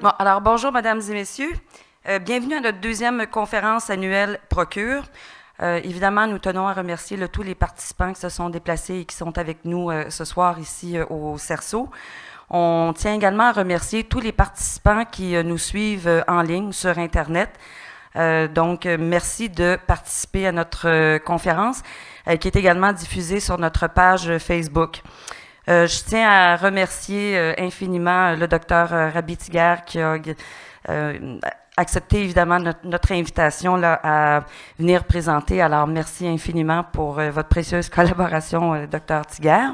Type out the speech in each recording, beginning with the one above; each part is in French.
Bon, alors bonjour, mesdames et messieurs. Bienvenue à notre deuxième conférence annuelle Procure. Évidemment, nous tenons à remercier tous les participants qui se sont déplacés et qui sont avec nous ce soir ici au Cerceau. On tient également à remercier tous les participants qui nous suivent en ligne sur Internet. Donc, merci de participer à notre conférence qui est également diffusée sur notre page Facebook. Je tiens à remercier infiniment le docteur Rabi Tiguer qui a accepté évidemment notre invitation là, à venir présenter. Alors, merci infiniment pour votre précieuse collaboration, docteur Tiguer.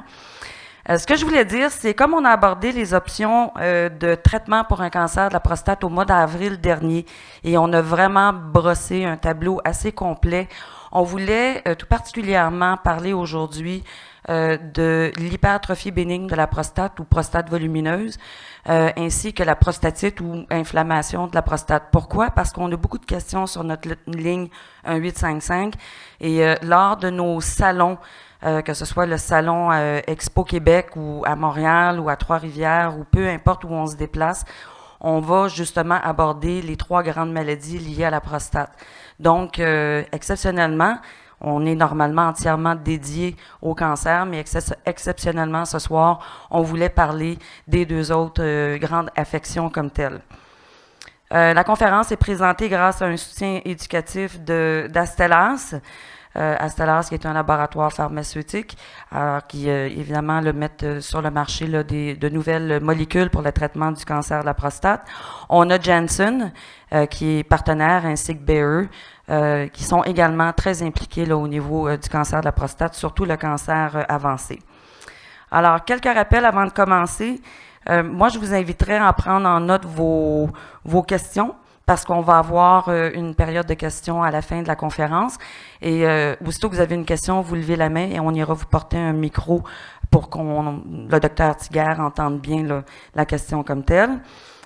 Ce que je voulais dire, c'est comme on a abordé les options de traitement pour un cancer de la prostate au mois d'avril dernier et on a vraiment brossé un tableau assez complet, on voulait tout particulièrement parler aujourd'hui de l'hypertrophie bénigne de la prostate ou prostate volumineuse, ainsi que la prostatite ou inflammation de la prostate. Pourquoi? Parce qu'on a beaucoup de questions sur notre ligne 1855 et lors de nos salons, que ce soit le salon Expo Québec ou à Montréal ou à Trois-Rivières ou peu importe où on se déplace, on va justement aborder les 3 grandes maladies liées à la prostate. Donc, exceptionnellement, on est normalement entièrement dédié au cancer, mais exceptionnellement ce soir, on voulait parler des 2 autres grandes affections comme telles. La conférence est présentée grâce à un soutien éducatif d'Astellas. Astellas, qui est un laboratoire pharmaceutique, qui évidemment mettent sur le marché de nouvelles molécules pour le traitement du cancer de la prostate. On a Janssen, qui est partenaire, ainsi que Bayer, qui sont également très impliqués au niveau du cancer de la prostate, surtout le cancer avancé. Alors, quelques rappels avant de commencer. Moi, je vous inviterais à prendre en note vos questions, parce qu'on va avoir une période de questions à la fin de la conférence. Et aussitôt que vous avez une question, vous levez la main et on ira vous porter un micro pour le docteur Tiguer entende bien la question comme telle.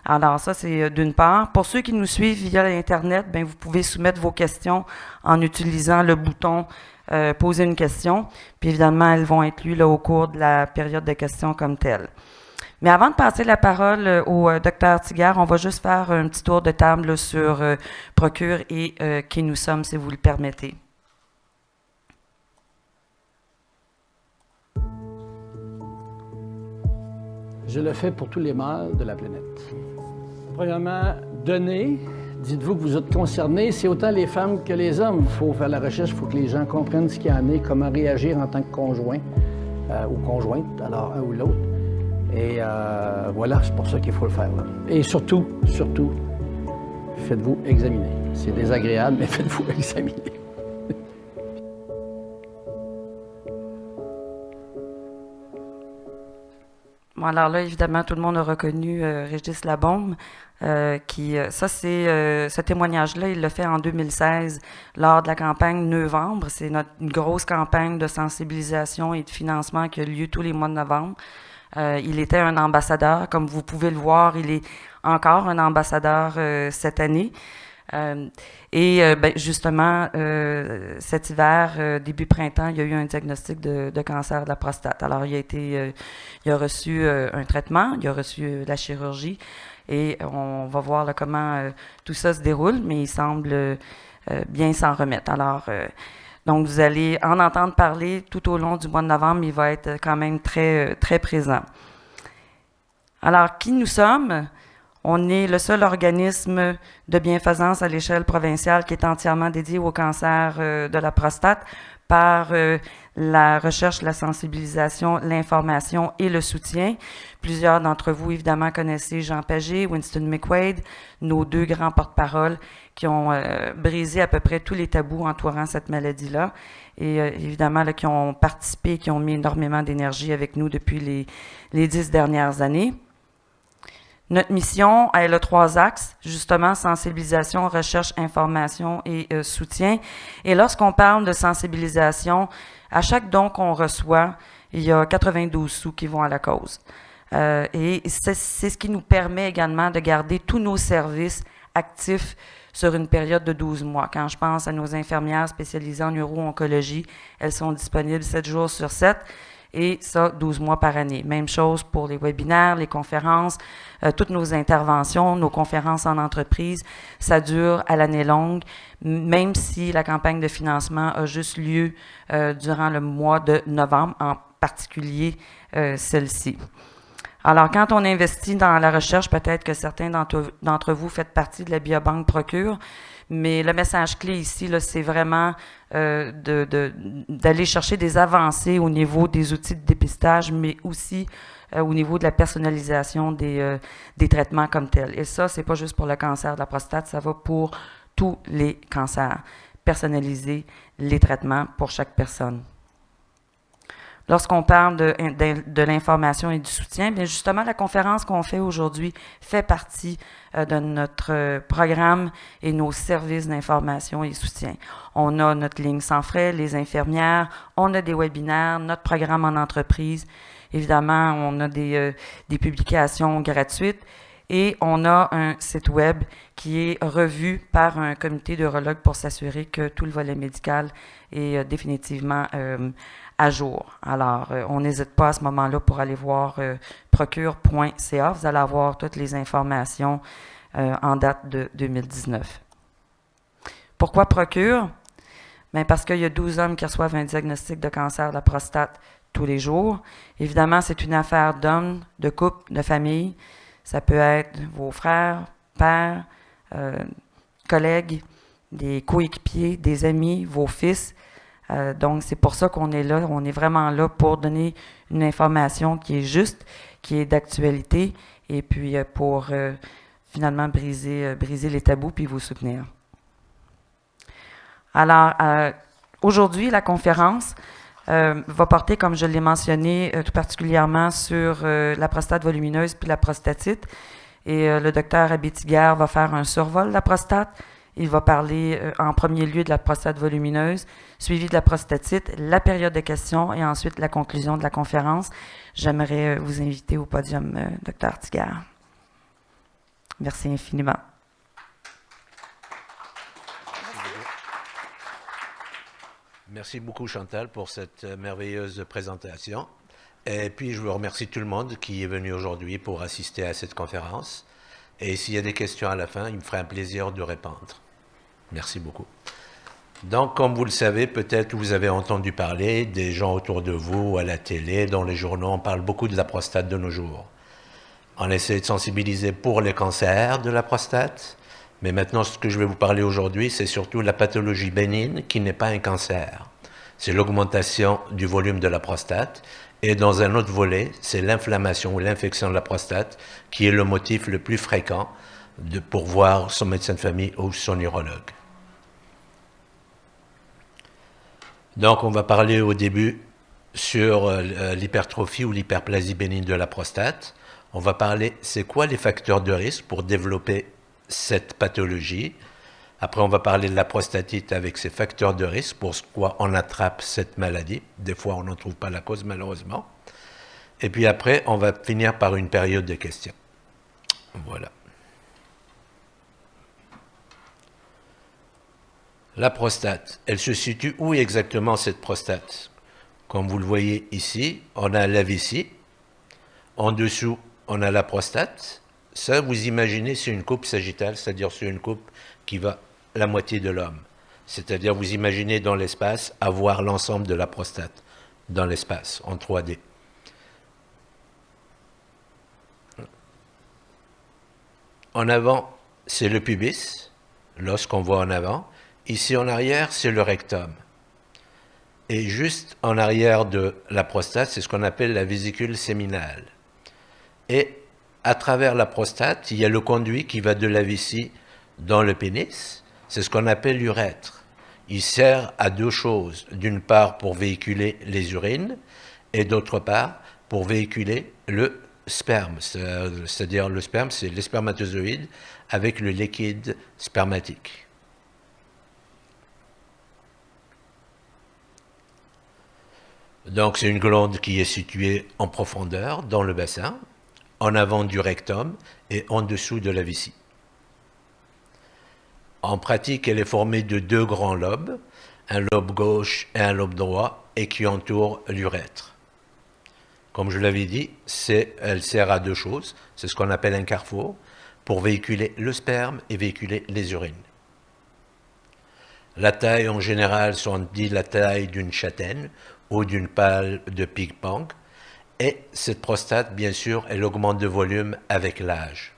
Alors ça, c'est d'une part. Pour ceux qui nous suivent via l'Internet, bien, vous pouvez soumettre vos questions en utilisant le bouton « Poser une question ». Puis évidemment, elles vont être lues au cours de la période de questions comme telle. Mais avant de passer la parole au docteur Tiguer, on va juste faire un petit tour de table sur Procure et qui nous sommes, si vous le permettez. Je le fais pour tous les mâles de la planète. Premièrement, donner. Dites-vous que vous êtes concernés, c'est autant les femmes que les hommes. Il faut faire la recherche, il faut que les gens comprennent ce qu'il y en est, comment réagir en tant que conjoint ou conjointe, alors un ou l'autre. Et voilà, c'est pour ça qu'il faut le faire. Là. Et surtout, faites-vous examiner. C'est désagréable, mais faites-vous examiner. Bon, alors là, évidemment, tout le monde a reconnu Régis Labaume, ce témoignage-là, il l'a fait en 2016 lors de la campagne Novembre. C'est une grosse campagne de sensibilisation et de financement qui a lieu tous les mois de novembre. Il était un ambassadeur, comme vous pouvez le voir, il est encore un ambassadeur cette année. Justement, cet hiver, début printemps, il y a eu un diagnostic de cancer de la prostate. Alors, il a reçu un traitement, il a reçu la chirurgie et on va voir là, comment tout ça se déroule, mais il semble bien s'en remettre. Alors, donc, vous allez en entendre parler tout au long du mois de novembre. Il va être quand même très, très présent. Alors, qui nous sommes? On est le seul organisme de bienfaisance à l'échelle provinciale qui est entièrement dédié au cancer de la prostate par la recherche, la sensibilisation, l'information et le soutien. Plusieurs d'entre vous, évidemment, connaissez Jean Pagé, Winston McQuaid, nos 2 grands porte-parole qui ont brisé à peu près tous les tabous entourant cette maladie-là et évidemment là, qui ont participé, qui ont mis énormément d'énergie avec nous depuis les 10 dernières années. Notre mission, elle a 3 axes, justement, sensibilisation, recherche, information et soutien. Et lorsqu'on parle de sensibilisation, à chaque don qu'on reçoit, il y a 92 sous qui vont à la cause. Et c'est ce qui nous permet également de garder tous nos services actifs sur une période de 12 mois. Quand je pense à nos infirmières spécialisées en neuro-oncologie, elles sont disponibles 7 jours sur 7. et ça, 12 mois par année. Même chose pour les webinaires, les conférences, toutes nos interventions, nos conférences en entreprise, ça dure à l'année longue, même si la campagne de financement a juste lieu durant le mois de novembre, en particulier celle-ci. Alors, quand on investit dans la recherche, peut-être que certains d'entre vous faites partie de la Biobanque Procure, mais le message clé ici, c'est vraiment d'aller chercher des avancées au niveau des outils de dépistage, mais aussi au niveau de la personnalisation des traitements comme tels. Et ça, c'est pas juste pour le cancer de la prostate, ça va pour tous les cancers. Personnaliser les traitements pour chaque personne. Lorsqu'on parle de l'information et du soutien, bien justement, la conférence qu'on fait aujourd'hui fait partie de notre programme et nos services d'information et soutien. On a notre ligne sans frais, les infirmières, on a des webinaires, notre programme en entreprise. Évidemment, on a des publications gratuites et on a un site web qui est revu par un comité d'urologues pour s'assurer que tout le volet médical est définitivement à jour. Alors, on n'hésite pas à ce moment-là pour aller voir procure.ca. Vous allez avoir toutes les informations en date de 2019. Pourquoi Procure? Bien, parce qu'il y a 12 hommes qui reçoivent un diagnostic de cancer de la prostate tous les jours. Évidemment, c'est une affaire d'hommes, de couple, de famille. Ça peut être vos frères, pères, collègues, des coéquipiers, des amis, vos fils. Donc, c'est pour ça qu'on est là. On est vraiment là pour donner une information qui est juste, qui est d'actualité, et puis pour finalement briser les tabous puis vous soutenir. Alors, aujourd'hui, la conférence va porter, comme je l'ai mentionné, tout particulièrement sur la prostate volumineuse puis la prostatite. Et le docteur Abétiguer va faire un survol de la prostate. Il va parler en premier lieu de la prostate volumineuse, suivi de la prostatite, la période de questions et ensuite la conclusion de la conférence. J'aimerais vous inviter au podium, Dr. Tiguer. Merci infiniment. Merci beaucoup, Chantal, pour cette merveilleuse présentation. Et puis, je vous remercie tout le monde qui est venu aujourd'hui pour assister à cette conférence. Et s'il y a des questions à la fin, il me ferait un plaisir de répondre. Merci beaucoup. Donc, comme vous le savez, peut-être vous avez entendu parler des gens autour de vous, à la télé, dans les journaux, on parle beaucoup de la prostate de nos jours. On essaie de sensibiliser pour les cancers de la prostate, mais maintenant, ce que je vais vous parler aujourd'hui, c'est surtout la pathologie bénigne qui n'est pas un cancer. C'est l'augmentation du volume de la prostate. Et dans un autre volet, c'est l'inflammation ou l'infection de la prostate qui est le motif le plus fréquent pour voir son médecin de famille ou son urologue. Donc, on va parler au début sur l'hypertrophie ou l'hyperplasie bénigne de la prostate. On va parler, c'est quoi les facteurs de risque pour développer cette pathologie. Après, on va parler de la prostatite avec ses facteurs de risque, pour quoi on attrape cette maladie. Des fois, on n'en trouve pas la cause, malheureusement. Et puis après, on va finir par une période de questions. Voilà. La prostate, elle se situe où exactement cette prostate? Comme vous le voyez ici, on a la vessie. En dessous, on a la prostate. Ça, vous imaginez, c'est une coupe sagittale, c'est-à-dire c'est une coupe qui va la moitié de l'homme. C'est-à-dire, vous imaginez dans l'espace avoir l'ensemble de la prostate dans l'espace, en 3D. En avant, c'est le pubis, l'os qu'on voit en avant. Ici, en arrière, c'est le rectum. Et juste en arrière de la prostate, c'est ce qu'on appelle la vésicule séminale. Et à travers la prostate, il y a le conduit qui va de la vessie dans le pénis. C'est ce qu'on appelle l'urètre. Il sert à deux choses. D'une part, pour véhiculer les urines, et d'autre part, pour véhiculer le sperme. C'est-à-dire le sperme, c'est les spermatozoïdes avec le liquide spermatique. Donc, c'est une glande qui est située en profondeur dans le bassin, en avant du rectum et en dessous de la vessie. En pratique, elle est formée de deux grands lobes, un lobe gauche et un lobe droit, et qui entourent l'urètre. Comme je l'avais dit, elle sert à deux choses. C'est ce qu'on appelle un carrefour, pour véhiculer le sperme et véhiculer les urines. La taille, en général, on dit la taille d'une châtaigne ou d'une balle de ping-pong. Et cette prostate, bien sûr, elle augmente de volume avec l'âge.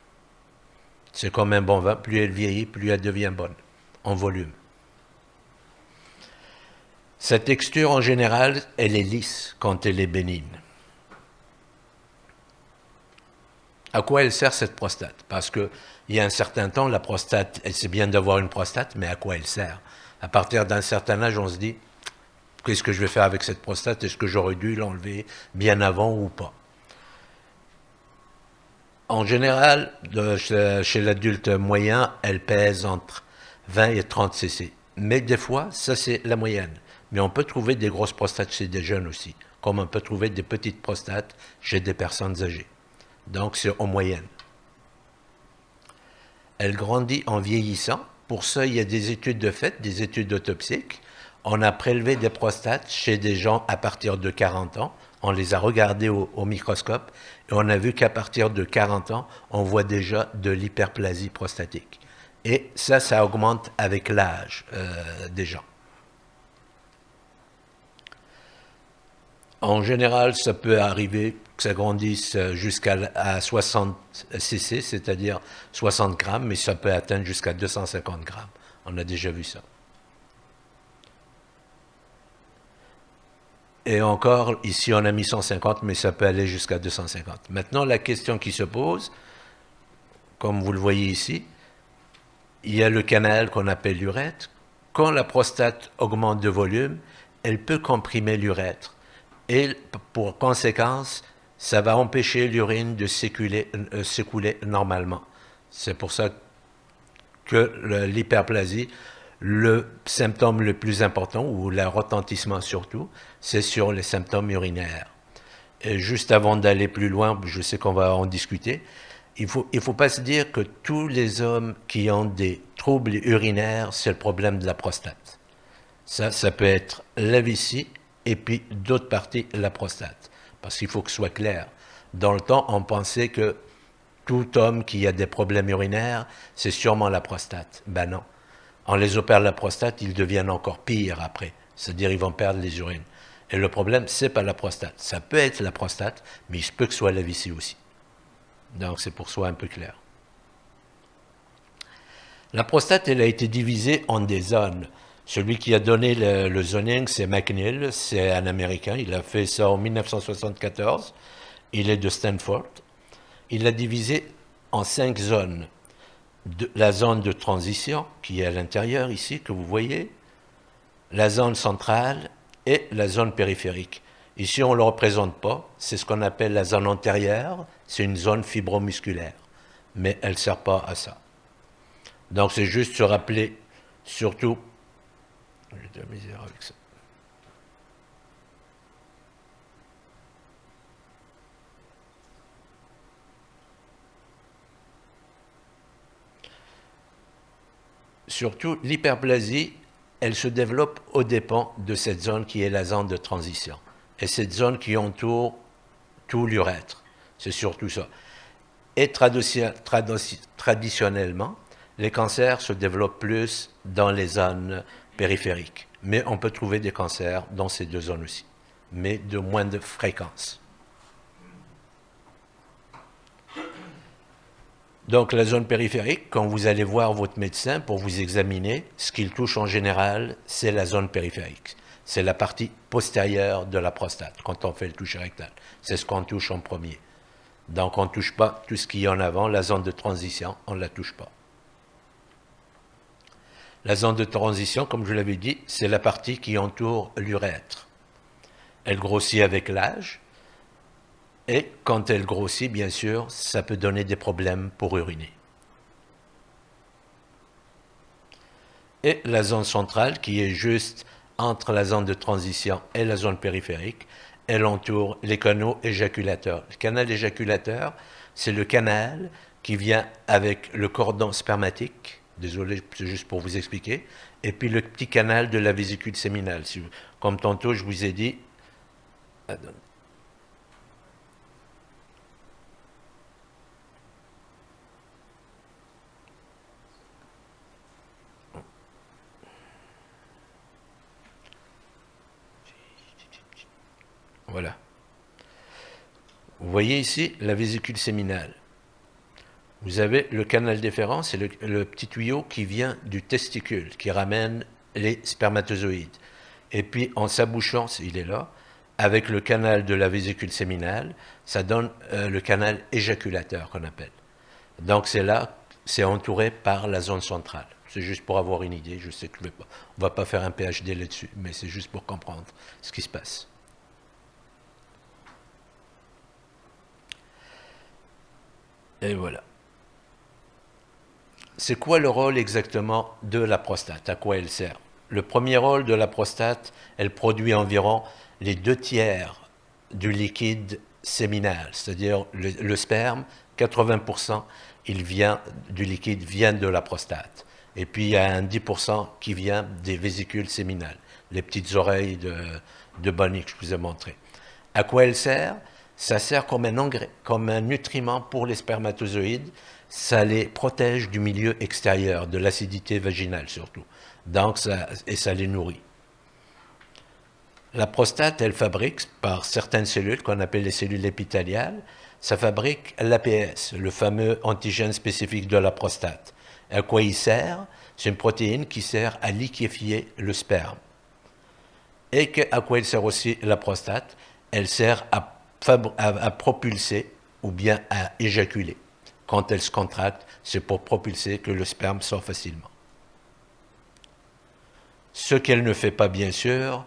C'est comme un bon vin, plus elle vieillit, plus elle devient bonne, en volume. Sa texture, en général, elle est lisse quand elle est bénigne. À quoi elle sert cette prostate? Parce qu'il y a un certain temps, la prostate, c'est bien d'avoir une prostate, mais à quoi elle sert? À partir d'un certain âge, on se dit, qu'est-ce que je vais faire avec cette prostate? Est-ce que j'aurais dû l'enlever bien avant ou pas? En général, chez l'adulte moyen, elle pèse entre 20 et 30 cc. Mais des fois, ça c'est la moyenne. Mais on peut trouver des grosses prostates chez des jeunes aussi, comme on peut trouver des petites prostates chez des personnes âgées. Donc c'est en moyenne. Elle grandit en vieillissant. Pour ça, il y a des études de fait, des études autopsiques. On a prélevé des prostates chez des gens à partir de 40 ans. On les a regardés au microscope et on a vu qu'à partir de 40 ans, on voit déjà de l'hyperplasie prostatique. Et ça augmente avec l'âge des gens. En général, ça peut arriver que ça grandisse jusqu'à 60 cc, c'est-à-dire 60 grammes, mais ça peut atteindre jusqu'à 250 grammes. On a déjà vu ça. Et encore, ici, on a mis 150, mais ça peut aller jusqu'à 250. Maintenant, la question qui se pose, comme vous le voyez ici, il y a le canal qu'on appelle l'urètre. Quand la prostate augmente de volume, elle peut comprimer l'urètre. Et pour conséquence, ça va empêcher l'urine de s'écouler normalement. C'est pour ça que l'hyperplasie, le symptôme le plus important, ou le retentissement surtout, c'est sur les symptômes urinaires. Et juste avant d'aller plus loin, je sais qu'on va en discuter, il faut pas se dire que tous les hommes qui ont des troubles urinaires, c'est le problème de la prostate. Ça peut être la vessie et puis d'autres parties, la prostate. Parce qu'il faut que ce soit clair. Dans le temps, on pensait que tout homme qui a des problèmes urinaires, c'est sûrement la prostate. Ben non. On les opère la prostate, ils deviennent encore pires après. C'est-à-dire ils vont perdre les urines. Et le problème, c'est pas la prostate. Ça peut être la prostate, mais il se peut que ce soit la vessie aussi. Donc c'est pour que ce soit un peu clair. La prostate, elle a été divisée en des zones. Celui qui a donné le zoning, c'est McNeil, c'est un Américain. Il a fait ça en 1974. Il est de Stanford. Il l'a divisé en 5 zones. La zone de transition, qui est à l'intérieur ici, que vous voyez, la zone centrale et la zone périphérique. Ici, on ne le représente pas. C'est ce qu'on appelle la zone antérieure. C'est une zone fibromusculaire. Mais elle ne sert pas à ça. Donc, c'est juste se rappeler, surtout... J'ai de la misère avec ça. Surtout, l'hyperplasie, elle se développe aux dépens de cette zone qui est la zone de transition. Et cette zone qui entoure tout l'urètre. C'est surtout ça. Et traditionnellement, les cancers se développent plus dans les zones périphériques. Mais on peut trouver des cancers dans ces deux zones aussi, mais de moindre fréquence. Donc la zone périphérique, quand vous allez voir votre médecin pour vous examiner, ce qu'il touche en général, c'est la zone périphérique. C'est la partie postérieure de la prostate, quand on fait le toucher rectal. C'est ce qu'on touche en premier. Donc on ne touche pas tout ce qu'il y a en avant, la zone de transition, on ne la touche pas. La zone de transition, comme je l'avais dit, c'est la partie qui entoure l'urètre. Elle grossit avec l'âge. Et quand elle grossit, bien sûr, ça peut donner des problèmes pour uriner. Et la zone centrale, qui est juste entre la zone de transition et la zone périphérique, elle entoure les canaux éjaculateurs. Le canal éjaculateur, c'est le canal qui vient avec le cordon spermatique, désolé, c'est juste pour vous expliquer, et puis le petit canal de la vésicule séminale. Comme tantôt, je vous ai dit... voyez ici la vésicule séminale. Vous avez le canal déférent, c'est le petit tuyau qui vient du testicule, qui ramène les spermatozoïdes. Et puis, en s'abouchant, il est là, avec le canal de la vésicule séminale, ça donne le canal éjaculateur qu'on appelle. Donc, c'est là, c'est entouré par la zone centrale. C'est juste pour avoir une idée. Je sais que on ne va pas faire un PhD là-dessus, mais c'est juste pour comprendre ce qui se passe. Et voilà. C'est quoi le rôle exactement de la prostate? À quoi elle sert? Le premier rôle de la prostate, elle produit environ les 2/3 du liquide séminal, c'est-à-dire le sperme, 80% du liquide vient de la prostate. Et puis il y a un 10% qui vient des vésicules séminales, les petites oreilles de Bonnie que je vous ai montré. À quoi elle sert? Ça sert comme un engrais, comme un nutriment pour les spermatozoïdes. Ça les protège du milieu extérieur, de l'acidité vaginale surtout. Donc, ça les nourrit. La prostate, elle fabrique par certaines cellules qu'on appelle les cellules épithéliales, ça fabrique l'APS, le fameux antigène spécifique de la prostate. À quoi il sert? C'est une protéine qui sert à liquéfier le sperme. Et à quoi elle sert aussi la prostate? Elle sert à propulser ou bien à éjaculer. Quand elle se contracte, c'est pour propulser que le sperme sort facilement. Ce qu'elle ne fait pas, bien sûr,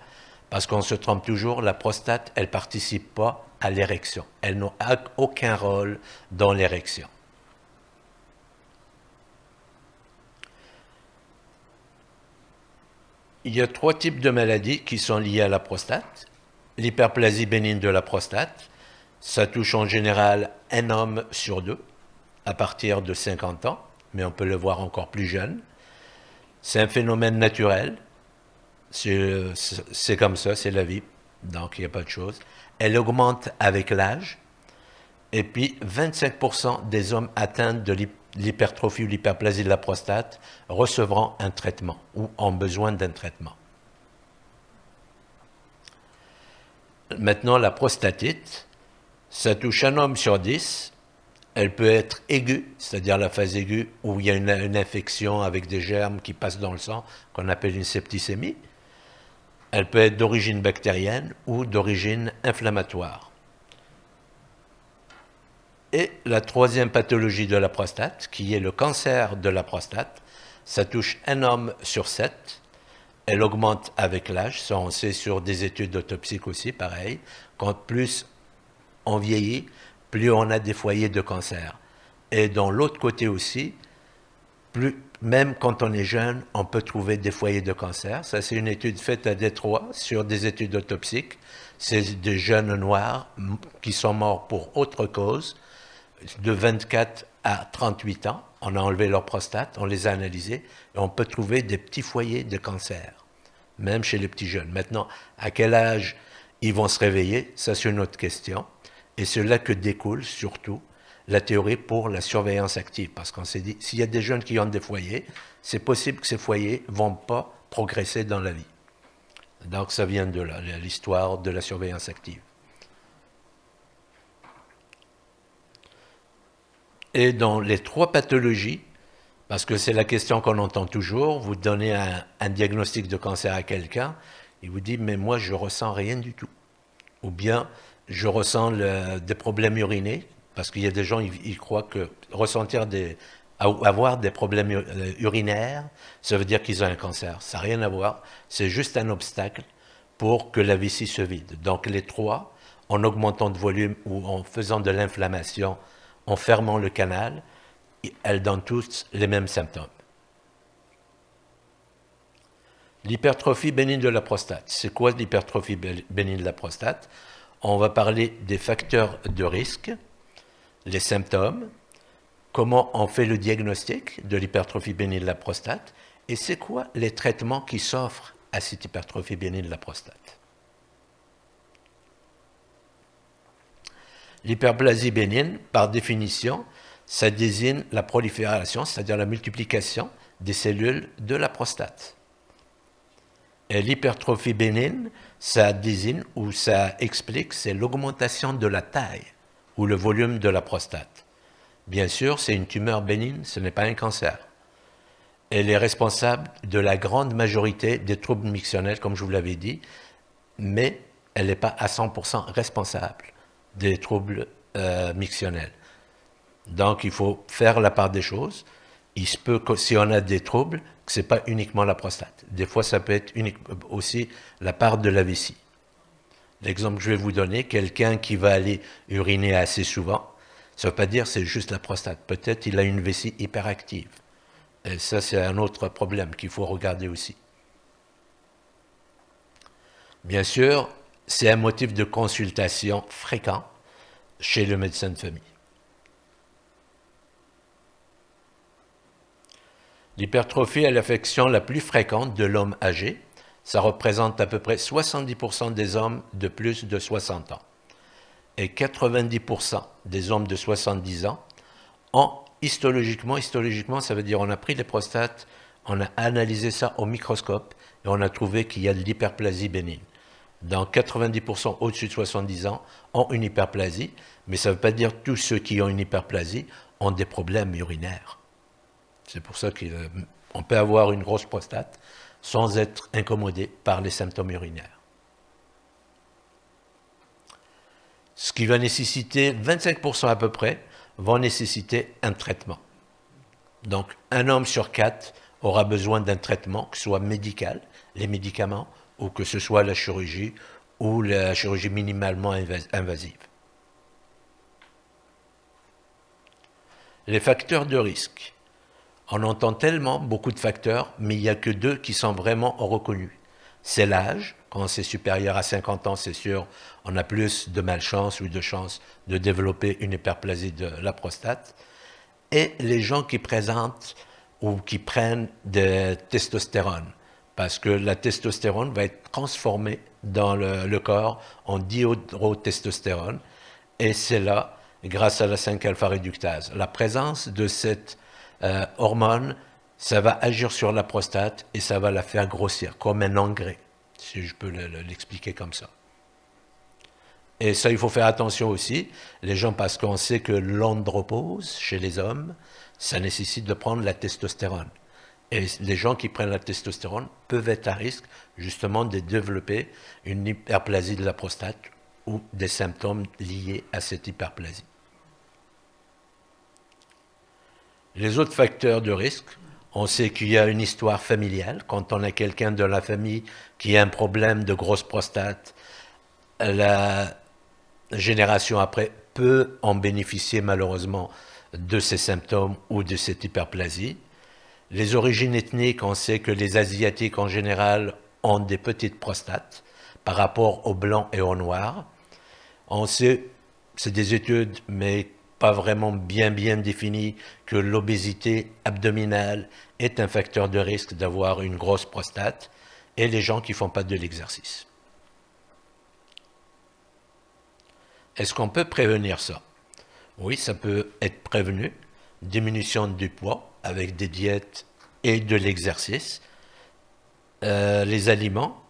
parce qu'on se trompe toujours, la prostate, elle ne participe pas à l'érection. Elle n'a aucun rôle dans l'érection. Il y a 3 types de maladies qui sont liées à la prostate. L'hyperplasie bénigne de la prostate, ça touche en général un homme sur 2 à partir de 50 ans, mais on peut le voir encore plus jeune. C'est un phénomène naturel, c'est comme ça, c'est la vie, donc il n'y a pas de chose. Elle augmente avec l'âge, et puis 25% des hommes atteints de l'hypertrophie ou l'hyperplasie de la prostate recevront un traitement ou ont besoin d'un traitement. Maintenant, la prostatite, ça touche un homme sur 10. Elle peut être aiguë, c'est-à-dire la phase aiguë où il y a une infection avec des germes qui passent dans le sang, qu'on appelle une septicémie. Elle peut être d'origine bactérienne ou d'origine inflammatoire. Et la 3e pathologie de la prostate, qui est le cancer de la prostate, ça touche un homme sur 7. Elle augmente avec l'âge, ça on sait sur des études autopsiques aussi, pareil. Quand plus on vieillit, plus on a des foyers de cancer. Et dans l'autre côté aussi, même quand on est jeune, on peut trouver des foyers de cancer. Ça, c'est une étude faite à Détroit sur des études autopsiques. C'est des jeunes noirs qui sont morts pour autre cause, de 24 à 38 ans. On a enlevé leur prostate, on les a analysés, et on peut trouver des petits foyers de cancer, même chez les petits jeunes. Maintenant, à quel âge ils vont se réveiller, ça c'est une autre question. Et c'est là que découle surtout la théorie pour la surveillance active. Parce qu'on s'est dit, s'il y a des jeunes qui ont des foyers, c'est possible que ces foyers ne vont pas progresser dans la vie. Donc ça vient de là, l'histoire de la surveillance active. Et dans les 3 pathologies, parce que c'est la question qu'on entend toujours, vous donnez un diagnostic de cancer à quelqu'un, il vous dit, mais moi je ressens rien du tout. Ou bien, je ressens des problèmes urinés, parce qu'il y a des gens, ils croient que avoir des problèmes urinaires, ça veut dire qu'ils ont un cancer. Ça n'a rien à voir, c'est juste un obstacle pour que la vessie se vide. Donc les 3, en augmentant de volume ou en faisant de l'inflammation, en fermant le canal, elles donnent tous les mêmes symptômes. L'hypertrophie bénigne de la prostate. C'est quoi l'hypertrophie bénigne de la prostate? On va parler des facteurs de risque, les symptômes, comment on fait le diagnostic de l'hypertrophie bénigne de la prostate, et c'est quoi les traitements qui s'offrent à cette hypertrophie bénigne de la prostate. L'hyperplasie bénigne, par définition, ça désigne la prolifération, c'est-à-dire la multiplication des cellules de la prostate. Et l'hypertrophie bénigne, ça désigne ou ça explique, c'est l'augmentation de la taille ou le volume de la prostate. Bien sûr, c'est une tumeur bénigne, ce n'est pas un cancer. Elle est responsable de la grande majorité des troubles mictionnels, comme je vous l'avais dit, mais elle n'est pas à 100% responsable des troubles mictionnels. Donc, il faut faire la part des choses. Il se peut que si on a des troubles, que ce n'est pas uniquement la prostate. Des fois, ça peut être aussi la part de la vessie. L'exemple que je vais vous donner, quelqu'un qui va aller uriner assez souvent, ça ne veut pas dire que c'est juste la prostate. Peut-être qu'il a une vessie hyperactive. Et ça, c'est un autre problème qu'il faut regarder aussi. Bien sûr, c'est un motif de consultation fréquent chez le médecin de famille. L'hypertrophie est l'affection la plus fréquente de l'homme âgé. Ça représente à peu près 70% des hommes de plus de 60 ans. Et 90% des hommes de 70 ans ont histologiquement, ça veut dire on a pris les prostates, on a analysé ça au microscope et on a trouvé qu'il y a de l'hyperplasie bénigne. Donc 90% au-dessus de 70 ans ont une hyperplasie, mais ça ne veut pas dire que tous ceux qui ont une hyperplasie ont des problèmes urinaires. C'est pour ça qu'on peut avoir une grosse prostate sans être incommodé par les symptômes urinaires. Ce qui va nécessiter, 25% à peu près, vont nécessiter un traitement. Donc, un homme sur 4 aura besoin d'un traitement, que ce soit médical, les médicaments, ou que ce soit la chirurgie, ou la chirurgie minimalement invasive. Les facteurs de risque. On entend tellement beaucoup de facteurs, mais il n'y a que 2 qui sont vraiment reconnus. C'est l'âge. Quand c'est supérieur à 50 ans, c'est sûr, on a plus de malchance ou de chance de développer une hyperplasie de la prostate. Et les gens qui présentent ou qui prennent de testostérone, parce que la testostérone va être transformée dans le corps en dihydrotestostérone, et c'est là, grâce à la 5-alpha-réductase. La présence de cette hormone, ça va agir sur la prostate et ça va la faire grossir, comme un engrais, si je peux l'expliquer comme ça. Et ça, il faut faire attention aussi, les gens, parce qu'on sait que l'andropause, chez les hommes, ça nécessite de prendre la testostérone. Et les gens qui prennent la testostérone peuvent être à risque, justement, de développer une hyperplasie de la prostate ou des symptômes liés à cette hyperplasie. Les autres facteurs de risque, on sait qu'il y a une histoire familiale. Quand on a quelqu'un de la famille qui a un problème de grosse prostate, la génération après peut en bénéficier malheureusement de ces symptômes ou de cette hyperplasie. Les origines ethniques, on sait que les Asiatiques en général ont des petites prostates par rapport aux blancs et aux noirs. On sait, c'est des études, mais pas vraiment bien défini, que l'obésité abdominale est un facteur de risque d'avoir une grosse prostate, et les gens qui ne font pas de l'exercice. Est-ce qu'on peut prévenir ça? Oui, ça peut être prévenu. Diminution du poids avec des diètes et de l'exercice. Les aliments.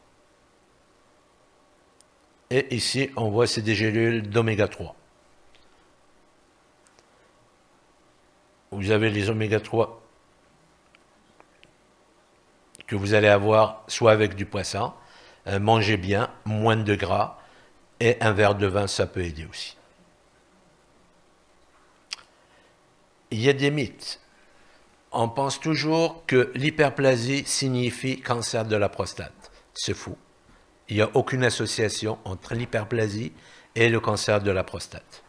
Et ici, on voit c'est des gélules d'oméga 3. Vous avez les oméga 3 que vous allez avoir soit avec du poisson, mangez bien, moins de gras, et un verre de vin, ça peut aider aussi. Il y a des mythes. On pense toujours que l'hyperplasie signifie cancer de la prostate. C'est fou. Il n'y a aucune association entre l'hyperplasie et le cancer de la prostate.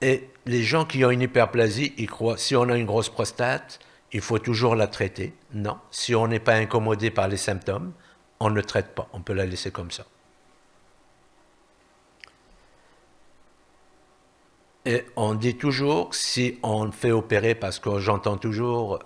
Et les gens qui ont une hyperplasie, ils croient, si on a une grosse prostate, il faut toujours la traiter. Non, si on n'est pas incommodé par les symptômes, on ne traite pas, on peut la laisser comme ça. Et on dit toujours, si on fait opérer, parce que j'entends toujours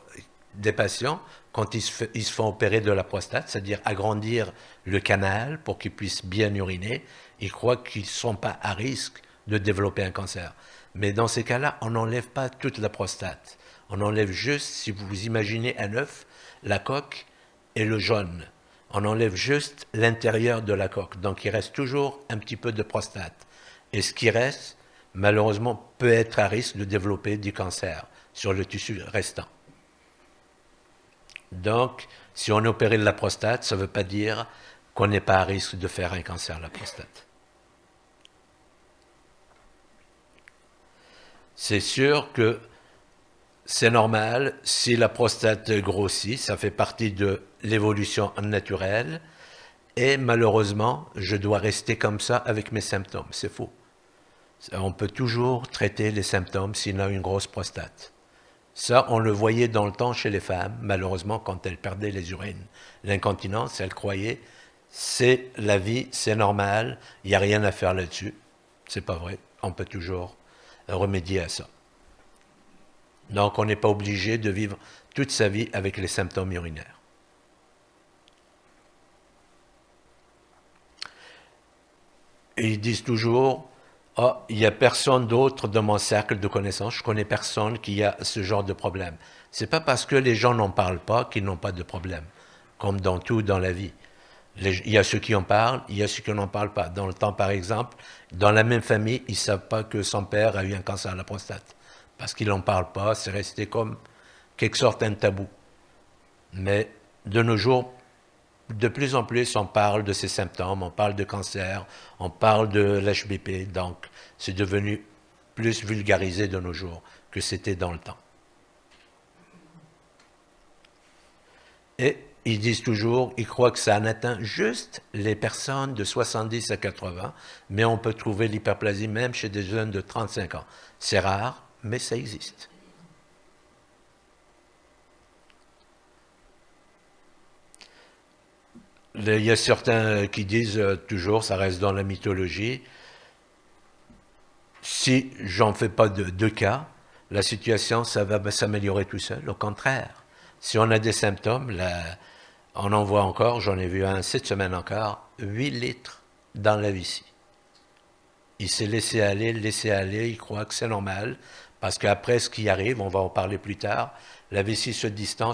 des patients, quand ils se font opérer de la prostate, c'est-à-dire agrandir le canal pour qu'ils puissent bien uriner, ils croient qu'ils ne sont pas à risque de développer un cancer. Mais dans ces cas-là, on n'enlève pas toute la prostate. On enlève juste, si vous vous imaginez un œuf, la coque et le jaune. On enlève juste l'intérieur de la coque. Donc, il reste toujours un petit peu de prostate. Et ce qui reste, malheureusement, peut être à risque de développer du cancer sur le tissu restant. Donc, si on opère la prostate, ça ne veut pas dire qu'on n'est pas à risque de faire un cancer de la prostate. C'est sûr que c'est normal, si la prostate grossit, ça fait partie de l'évolution naturelle, et malheureusement, je dois rester comme ça avec mes symptômes. C'est faux. On peut toujours traiter les symptômes s'il a une grosse prostate. Ça, on le voyait dans le temps chez les femmes, malheureusement, quand elles perdaient les urines. L'incontinence, elles croyaient, c'est la vie, c'est normal, il n'y a rien à faire là-dessus. C'est pas vrai, on peut toujours remédier à ça. Donc, on n'est pas obligé de vivre toute sa vie avec les symptômes urinaires. Et ils disent toujours, oh, il n'y a personne d'autre dans mon cercle de connaissances, je connais personne qui a ce genre de problème. C'est pas parce que les gens n'en parlent pas qu'ils n'ont pas de problème, comme dans tout dans la vie. Il y a ceux qui en parlent, il y a ceux qui n'en parlent pas. Dans le temps, par exemple, dans la même famille, ils ne savent pas que son père a eu un cancer de la prostate. Parce qu'ils n'en parlent pas, c'est resté comme quelque sorte un tabou. Mais de nos jours, de plus en plus, on parle de ces symptômes, on parle de cancer, on parle de l'HBP, donc c'est devenu plus vulgarisé de nos jours que c'était dans le temps. Et ils disent toujours, ils croient que ça en atteint juste les personnes de 70 à 80, mais on peut trouver l'hyperplasie même chez des jeunes de 35 ans. C'est rare, mais ça existe. Il y a certains qui disent toujours, ça reste dans la mythologie, si j'en fais pas de cas, la situation, ça va s'améliorer tout seul. Au contraire, si on a des symptômes, on en voit encore, j'en ai vu un cette semaine encore, 8 litres dans la vessie. Il s'est laissé aller, il croit que c'est normal, parce qu'après ce qui arrive, on va en parler plus tard, la vessie se distend,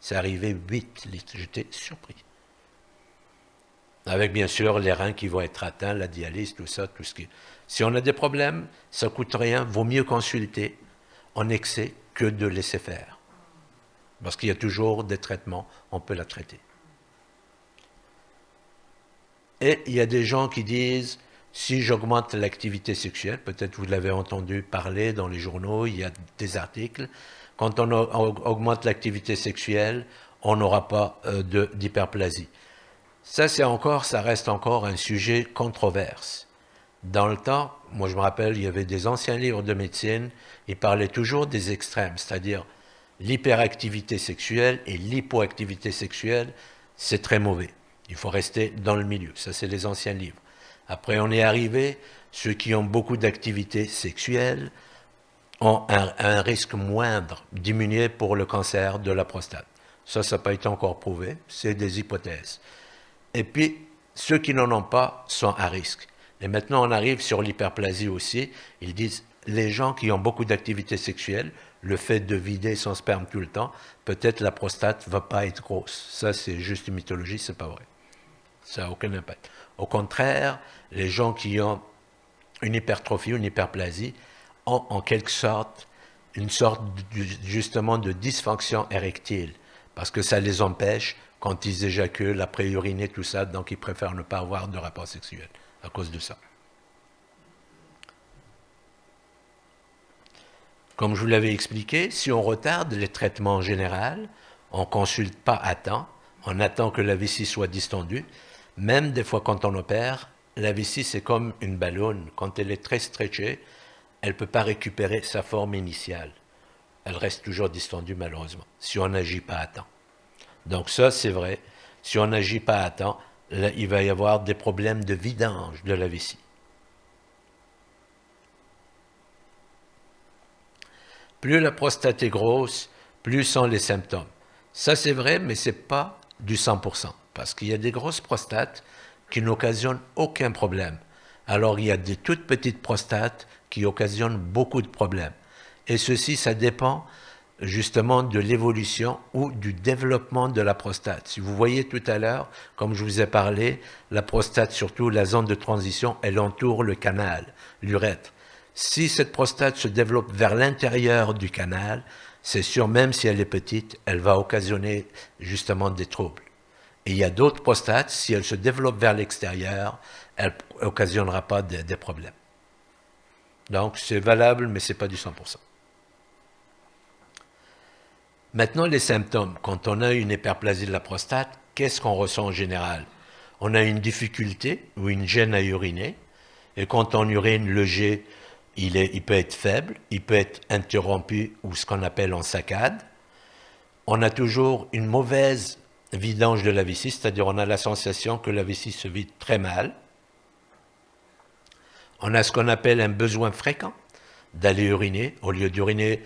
c'est arrivé 8 litres, j'étais surpris. Avec bien sûr les reins qui vont être atteints, la dialyse, tout ça, tout ce qui... Si on a des problèmes, ça ne coûte rien, vaut mieux consulter en excès que de laisser faire. Parce qu'il y a toujours des traitements, on peut la traiter. Et il y a des gens qui disent, si j'augmente l'activité sexuelle, peut-être vous l'avez entendu parler dans les journaux, il y a des articles, quand on augmente l'activité sexuelle, on n'aura pas d'hyperplasie. Ça reste encore un sujet controverse. Dans le temps, moi je me rappelle, il y avait des anciens livres de médecine, ils parlaient toujours des extrêmes, c'est-à-dire l'hyperactivité sexuelle et l'hypoactivité sexuelle, c'est très mauvais. Il faut rester dans le milieu. Ça, c'est les anciens livres. Après, on est arrivé, ceux qui ont beaucoup d'activité sexuelle ont un risque moindre, diminué pour le cancer de la prostate. Ça n'a pas été encore prouvé, c'est des hypothèses. Et puis, ceux qui n'en ont pas sont à risque. Et maintenant, on arrive sur l'hyperplasie aussi. Ils disent, les gens qui ont beaucoup d'activité sexuelle, le fait de vider son sperme tout le temps, peut-être la prostate ne va pas être grosse. Ça, c'est juste une mythologie, c'est pas vrai. Ça n'a aucun impact. Au contraire, les gens qui ont une hypertrophie, une hyperplasie, ont en quelque sorte une sorte justement de dysfonction érectile, parce que ça les empêche, quand ils éjaculent, après uriner, tout ça, donc ils préfèrent ne pas avoir de rapport sexuel à cause de ça. Comme je vous l'avais expliqué, si on retarde les traitements en général, on ne consulte pas à temps, on attend que la vessie soit distendue. Même des fois quand on opère, la vessie c'est comme une ballonne. Quand elle est très stretchée, elle ne peut pas récupérer sa forme initiale. Elle reste toujours distendue malheureusement, si on n'agit pas à temps. Donc ça c'est vrai, si on n'agit pas à temps, là, il va y avoir des problèmes de vidange de la vessie. Plus la prostate est grosse, plus sont les symptômes. Ça, c'est vrai, mais ce n'est pas du 100%, parce qu'il y a des grosses prostates qui n'occasionnent aucun problème. Alors, il y a des toutes petites prostates qui occasionnent beaucoup de problèmes. Et ceci, ça dépend justement de l'évolution ou du développement de la prostate. Si vous voyez tout à l'heure, comme je vous ai parlé, la prostate, surtout la zone de transition, elle entoure le canal, l'urètre. Si cette prostate se développe vers l'intérieur du canal, c'est sûr, même si elle est petite, elle va occasionner justement des troubles. Et il y a d'autres prostates, si elles se développent vers l'extérieur, elle n'occasionnera pas des problèmes. Donc c'est valable, mais ce n'est pas du 100%. Maintenant, les symptômes. Quand on a une hyperplasie de la prostate, qu'est-ce qu'on ressent en général? On a une difficulté ou une gêne à uriner. Et quand on urine, le jet, il peut être faible, il peut être interrompu ou ce qu'on appelle en saccade. On a toujours une mauvaise vidange de la vessie, c'est-à-dire on a la sensation que la vessie se vide très mal. On a ce qu'on appelle un besoin fréquent d'aller uriner. Au lieu d'uriner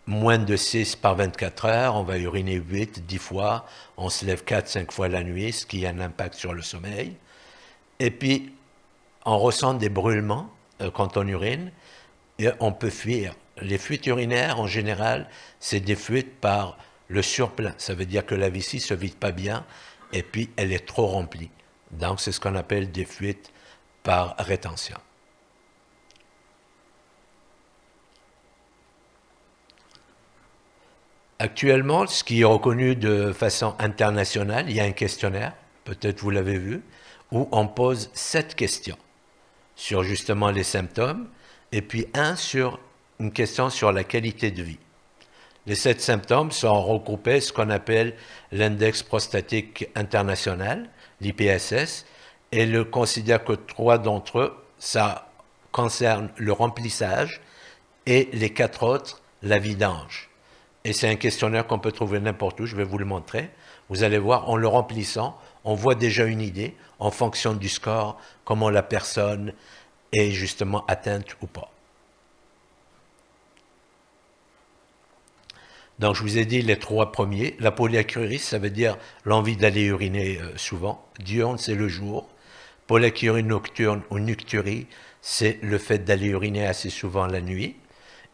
moins de 6 par 24 heures, on va uriner 8, 10 fois, on se lève 4, 5 fois la nuit, ce qui a un impact sur le sommeil. Et puis, on ressent des brûlements quand on urine, et on peut fuir. Les fuites urinaires, en général, c'est des fuites par le surplein. Ça veut dire que la vessie ne se vide pas bien, et puis elle est trop remplie. Donc, c'est ce qu'on appelle des fuites par rétention. Actuellement, ce qui est reconnu de façon internationale, il y a un questionnaire, peut-être vous l'avez vu, où on pose 7 questions sur justement les symptômes, et puis une question sur la qualité de vie. Les 7 symptômes sont regroupés ce qu'on appelle l'index prostatique international, l'IPSS, et le considère que 3 d'entre eux, ça concerne le remplissage, et les 4 autres, la vidange. Et c'est un questionnaire qu'on peut trouver n'importe où, je vais vous le montrer. Vous allez voir, en le remplissant, on voit déjà une idée, en fonction du score, comment la personne est justement atteinte ou pas. Donc, je vous ai dit les 3 premiers. La polyurie, ça veut dire l'envie d'aller uriner souvent. Diurne, c'est le jour. Polyurie nocturne ou nocturie, c'est le fait d'aller uriner assez souvent la nuit.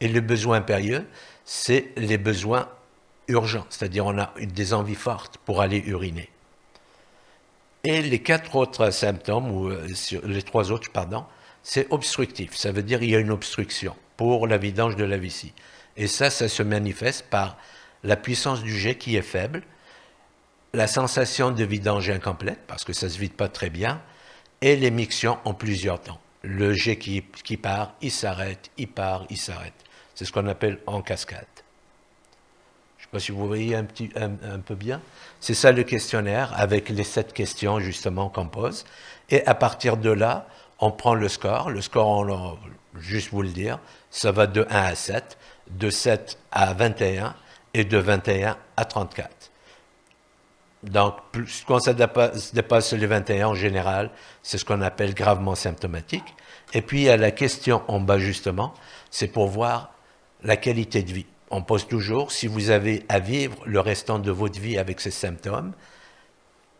Et le besoin impérieux, c'est les besoins urgents, c'est-à-dire on a des envies fortes pour aller uriner. Et les 4 autres symptômes, ou les 3 autres, pardon, c'est obstructif, ça veut dire qu'il y a une obstruction pour la vidange de la vessie. Et ça se manifeste par la puissance du jet qui est faible, la sensation de vidange incomplète, parce que ça ne se vide pas très bien, et l'émiction en plusieurs temps. Le jet qui part, il s'arrête, il part, il s'arrête. C'est ce qu'on appelle en cascade. Je ne sais pas si vous voyez un peu bien. C'est ça le questionnaire avec les 7 questions justement qu'on pose. Et à partir de là, on prend le score. Le score, juste vous le dire, ça va de 1 à 7, de 7 à 21 et de 21 à 34. Donc, quand ça dépasse les 21 en général, c'est ce qu'on appelle gravement symptomatique. Et puis, il y a la question en bas justement, c'est pour voir la qualité de vie. On pose toujours, si vous avez à vivre le restant de votre vie avec ces symptômes,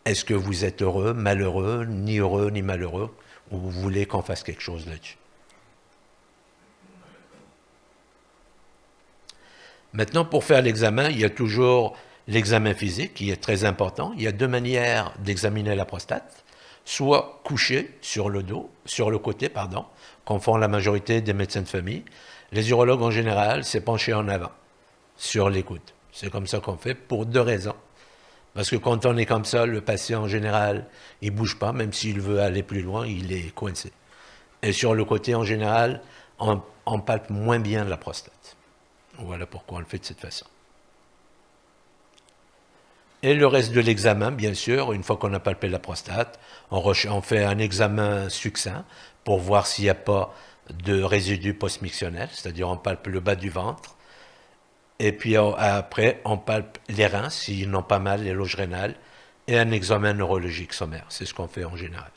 est-ce que vous êtes heureux, ni malheureux, ou vous voulez qu'on fasse quelque chose là-dessus? Maintenant, pour faire l'examen, il y a toujours l'examen physique qui est très important. Il y a 2 manières d'examiner la prostate, soit couché sur le côté, comme font la majorité des médecins de famille. Les urologues, en général, c'est penché en avant, sur les coudes. C'est comme ça qu'on fait, pour 2 raisons. Parce que quand on est comme ça, le patient, en général, il ne bouge pas, même s'il veut aller plus loin, il est coincé. Et sur le côté, en général, on palpe moins bien la prostate. Voilà pourquoi on le fait de cette façon. Et le reste de l'examen, bien sûr, une fois qu'on a palpé la prostate, on fait un examen succinct pour voir s'il n'y a pas de résidus post-mictionnels, c'est-à-dire on palpe le bas du ventre, et puis après on palpe les reins s'ils n'ont pas mal, les loges rénales, et un examen neurologique sommaire, c'est ce qu'on fait en général.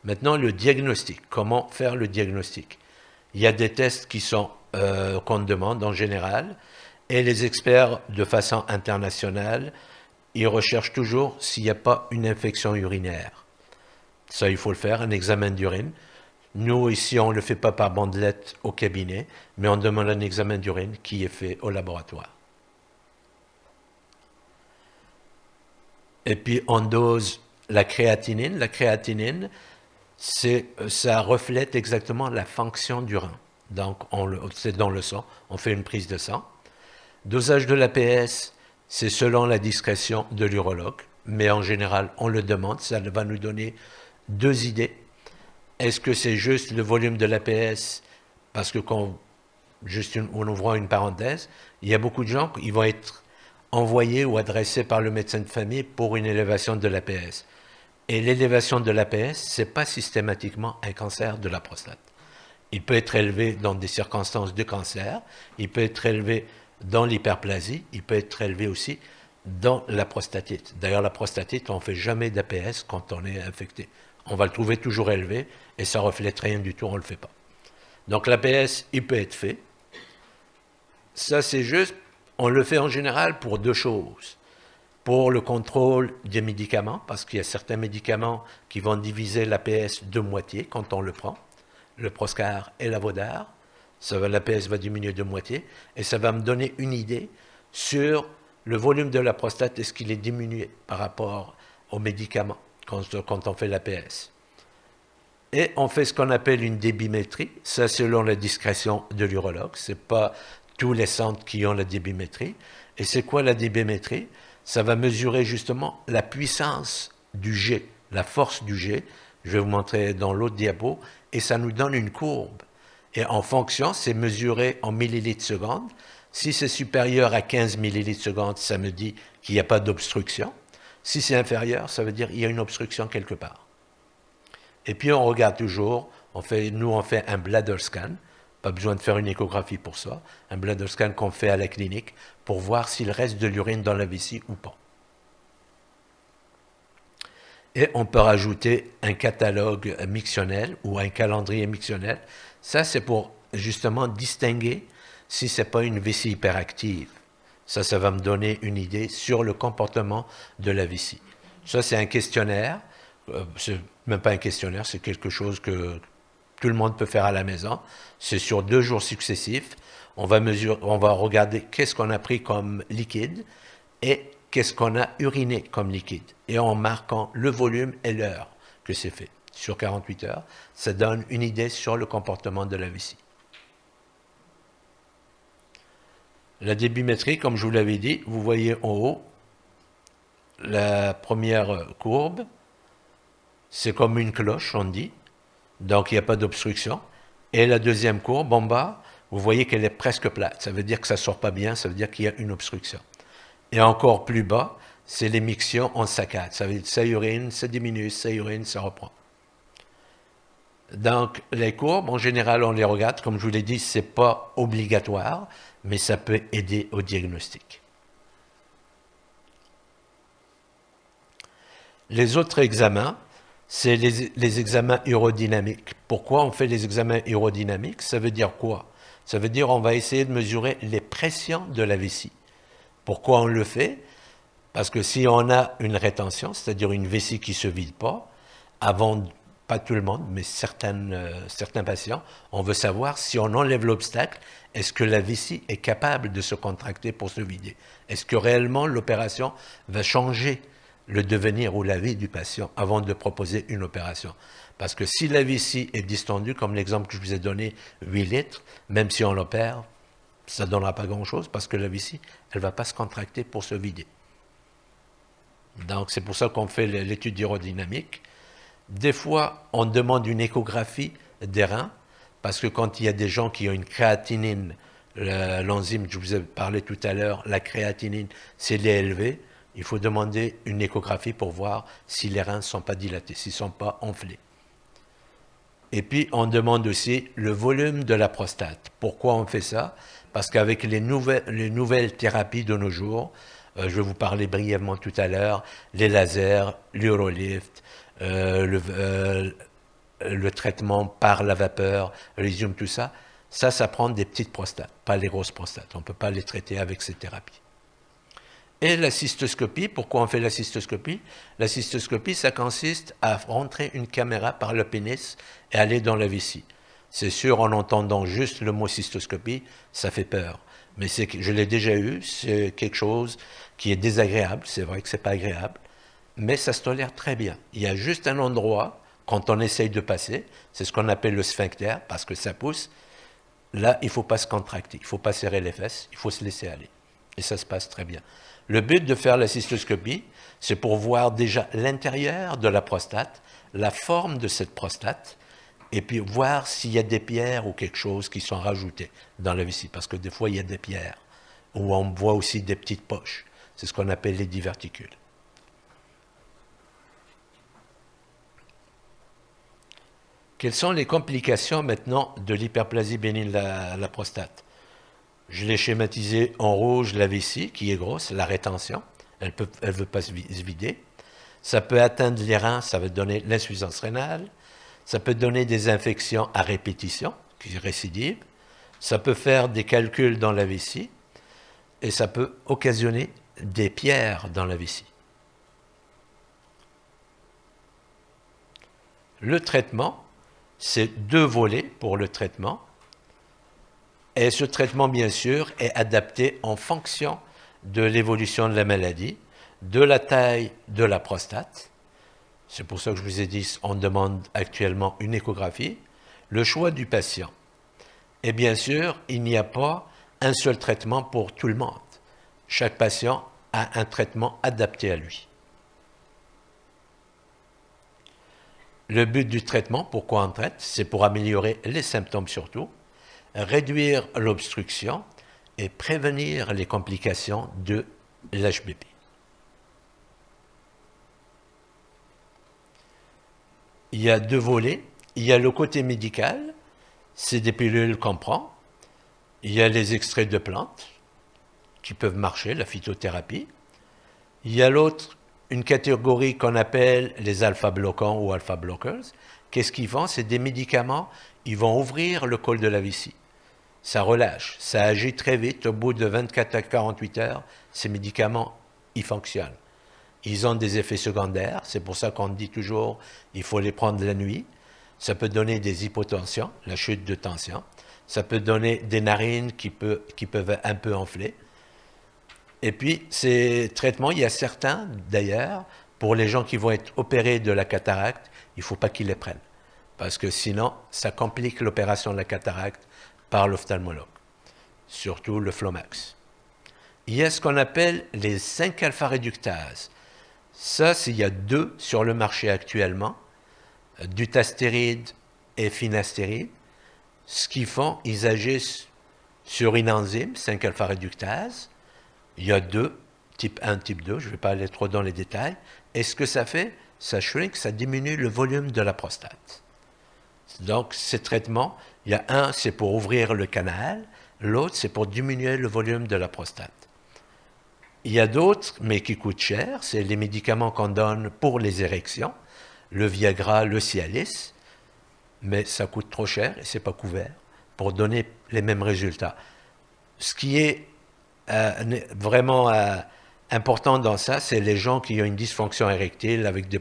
Maintenant le diagnostic, comment faire le diagnostic? Il y a des tests qu'on demande en général, et les experts de façon internationale, ils recherchent toujours s'il n'y a pas une infection urinaire. Ça, il faut le faire, un examen d'urine. Nous, ici, on ne le fait pas par bandelette au cabinet, mais on demande un examen d'urine qui est fait au laboratoire. Et puis, on dose la créatinine. La créatinine, ça reflète exactement la fonction du rein. Donc, c'est dans le sang. On fait une prise de sang. Dosage de l'APS, c'est selon la discrétion de l'urologue. Mais en général, on le demande. Ça va nous donner 2 idées. Est-ce que c'est juste le volume de l'APS? Parce que en ouvrant une parenthèse, il y a beaucoup de gens qui vont être envoyés ou adressés par le médecin de famille pour une élévation de l'APS. Et l'élévation de l'APS, ce n'est pas systématiquement un cancer de la prostate. Il peut être élevé dans des circonstances de cancer, il peut être élevé dans l'hyperplasie, il peut être élevé aussi dans la prostatite. D'ailleurs, la prostatite, on ne fait jamais d'APS quand on est infecté. On va le trouver toujours élevé et ça ne reflète rien du tout, on ne le fait pas. Donc l'APS, il peut être fait. Ça, c'est juste, on le fait en général pour 2 choses. Pour le contrôle des médicaments, parce qu'il y a certains médicaments qui vont diviser l'APS de moitié quand on le prend, le Proscar et l'Avodart, l'APS va diminuer de moitié, et ça va me donner une idée sur le volume de la prostate, est-ce qu'il est diminué par rapport aux médicaments quand on fait l'APS. Et on fait ce qu'on appelle une débimétrie, ça selon la discrétion de l'urologue, ce n'est pas tous les centres qui ont la débimétrie. Et c'est quoi la débimétrie? Ça va mesurer justement la puissance du jet, la force du jet. Je vais vous montrer dans l'autre diapo. Et ça nous donne une courbe. Et en fonction, c'est mesuré en millilitres secondes. Si c'est supérieur à 15 millilitres secondes, ça me dit qu'il n'y a pas d'obstruction. Si c'est inférieur, ça veut dire qu'il y a une obstruction quelque part. Et puis on regarde toujours, on fait un bladder scan. Pas besoin de faire une échographie pour ça. Un bladder scan qu'on fait à la clinique pour voir s'il reste de l'urine dans la vessie ou pas. Et on peut rajouter un catalogue mictionnel ou un calendrier mictionnel. Ça, c'est pour justement distinguer si ce n'est pas une vessie hyperactive. Ça va me donner une idée sur le comportement de la vessie. Ça, c'est un questionnaire. C'est même pas un questionnaire, c'est quelque chose que tout le monde peut faire à la maison. C'est sur 2 jours successifs. On va regarder qu'est-ce qu'on a pris comme liquide et qu'est-ce qu'on a uriné comme liquide. Et en marquant le volume et l'heure que c'est fait. Sur 48 heures, ça donne une idée sur le comportement de la vessie. La débimétrie, comme je vous l'avais dit, vous voyez en haut, la première courbe, c'est comme une cloche, on dit. Donc, il n'y a pas d'obstruction. Et la deuxième courbe, en bas, vous voyez qu'elle est presque plate. Ça veut dire que ça ne sort pas bien, ça veut dire qu'il y a une obstruction. Et encore plus bas, c'est l'émiction en saccade. Ça veut dire que ça urine, ça diminue, ça urine, ça reprend. Donc, les courbes, en général, on les regarde. Comme je vous l'ai dit, ce n'est pas obligatoire, mais ça peut aider au diagnostic. Les autres examens, c'est les examens urodynamiques. Pourquoi on fait les examens urodynamiques? Ça veut dire quoi? Ça veut dire qu'on va essayer de mesurer les pressions de la vessie. Pourquoi on le fait? Parce que si on a une rétention, c'est-à-dire une vessie qui ne se vide pas, pas tout le monde, mais certains patients, on veut savoir si on enlève l'obstacle, est-ce que la vessie est capable de se contracter pour se vider? Est-ce que réellement l'opération va changer le devenir ou la vie du patient avant de proposer une opération? Parce que si la vessie est distendue, comme l'exemple que je vous ai donné, 8 litres, même si on l'opère, ça ne donnera pas grand-chose parce que la vessie, elle ne va pas se contracter pour se vider. Donc c'est pour ça qu'on fait l'étude urodynamique. Des fois, on demande une échographie des reins, parce que quand il y a des gens qui ont une créatinine, l'enzyme que je vous ai parlé tout à l'heure, la créatinine, c'est élevé, il faut demander une échographie pour voir si les reins ne sont pas dilatés, s'ils ne sont pas enflés. Et puis, on demande aussi le volume de la prostate. Pourquoi on fait ça? Parce qu'avec les nouvelles thérapies de nos jours, je vais vous parler brièvement tout à l'heure, les lasers, l'urolift, le traitement par la vapeur, l'hélium, tout ça, ça prend des petites prostates, pas les grosses prostates. On ne peut pas les traiter avec ces thérapies. Et la cystoscopie, pourquoi on fait la cystoscopie? La cystoscopie, ça consiste à rentrer une caméra par le pénis et aller dans la vessie. C'est sûr, en entendant juste le mot cystoscopie, ça fait peur. Mais je l'ai déjà eu, c'est quelque chose qui est désagréable, c'est vrai que c'est pas agréable, mais ça se tolère très bien. Il y a juste un endroit, quand on essaye de passer, c'est ce qu'on appelle le sphincter, parce que ça pousse, là, il ne faut pas se contracter, il ne faut pas serrer les fesses, il faut se laisser aller. Et ça se passe très bien. Le but de faire la cystoscopie, c'est pour voir déjà l'intérieur de la prostate, la forme de cette prostate, et puis voir s'il y a des pierres ou quelque chose qui sont rajoutées dans la vessie, parce que des fois, il y a des pierres, ou on voit aussi des petites poches. C'est ce qu'on appelle les diverticules. Quelles sont les complications maintenant de l'hyperplasie bénigne de la prostate? Je l'ai schématisé en rouge, la vessie, qui est grosse, la rétention. Elle ne veut pas se vider. Ça peut atteindre les reins, ça va donner l'insuffisance rénale. Ça peut donner des infections à répétition, qui récidivent. Ça peut faire des calculs dans la vessie. Et ça peut occasionner des pierres dans la vessie. Le traitement, c'est 2 volets pour le traitement. Et ce traitement, bien sûr, est adapté en fonction de l'évolution de la maladie, de la taille de la prostate. C'est pour ça que je vous ai dit, on demande actuellement une échographie, le choix du patient. Et bien sûr, il n'y a pas un seul traitement pour tout le monde. Chaque patient a un traitement adapté à lui. Le but du traitement, pourquoi on traite? C'est pour améliorer les symptômes surtout, réduire l'obstruction et prévenir les complications de l'HBP. Il y a 2 volets. Il y a le côté médical, c'est des pilules qu'on prend. Il y a les extraits de plantes qui peuvent marcher, la phytothérapie. Il y a l'autre, une catégorie qu'on appelle les alpha-bloquants ou alpha-blockers. Qu'est-ce qu'ils font? C'est des médicaments, ils vont ouvrir le col de la vessie. Ça relâche, ça agit très vite. Au bout de 24 à 48 heures, ces médicaments, ils fonctionnent. Ils ont des effets secondaires, c'est pour ça qu'on dit toujours il faut les prendre la nuit. Ça peut donner des hypotensions, la chute de tension. Ça peut donner des narines qui peuvent un peu enfler. Et puis, ces traitements, il y a certains, d'ailleurs, pour les gens qui vont être opérés de la cataracte, il ne faut pas qu'ils les prennent. Parce que sinon, ça complique l'opération de la cataracte par l'ophtalmologue, surtout le Flomax. Il y a ce qu'on appelle les 5-alpha-réductases. Ça, il y a 2 sur le marché actuellement, dutastéride et finastéride. Ce qu'ils font, ils agissent sur une enzyme, 5-alpha-réductase. Il y a 2, type 1, type 2, je ne vais pas aller trop dans les détails. Et ce que ça fait, ça shrink, ça diminue le volume de la prostate. Donc, ces traitements, il y a un, c'est pour ouvrir le canal, l'autre, c'est pour diminuer le volume de la prostate. Il y a d'autres, mais qui coûtent cher, c'est les médicaments qu'on donne pour les érections, le Viagra, le Cialis, mais ça coûte trop cher et ce n'est pas couvert pour donner les mêmes résultats. Ce qui est vraiment important dans ça, c'est les gens qui ont une dysfonction érectile avec des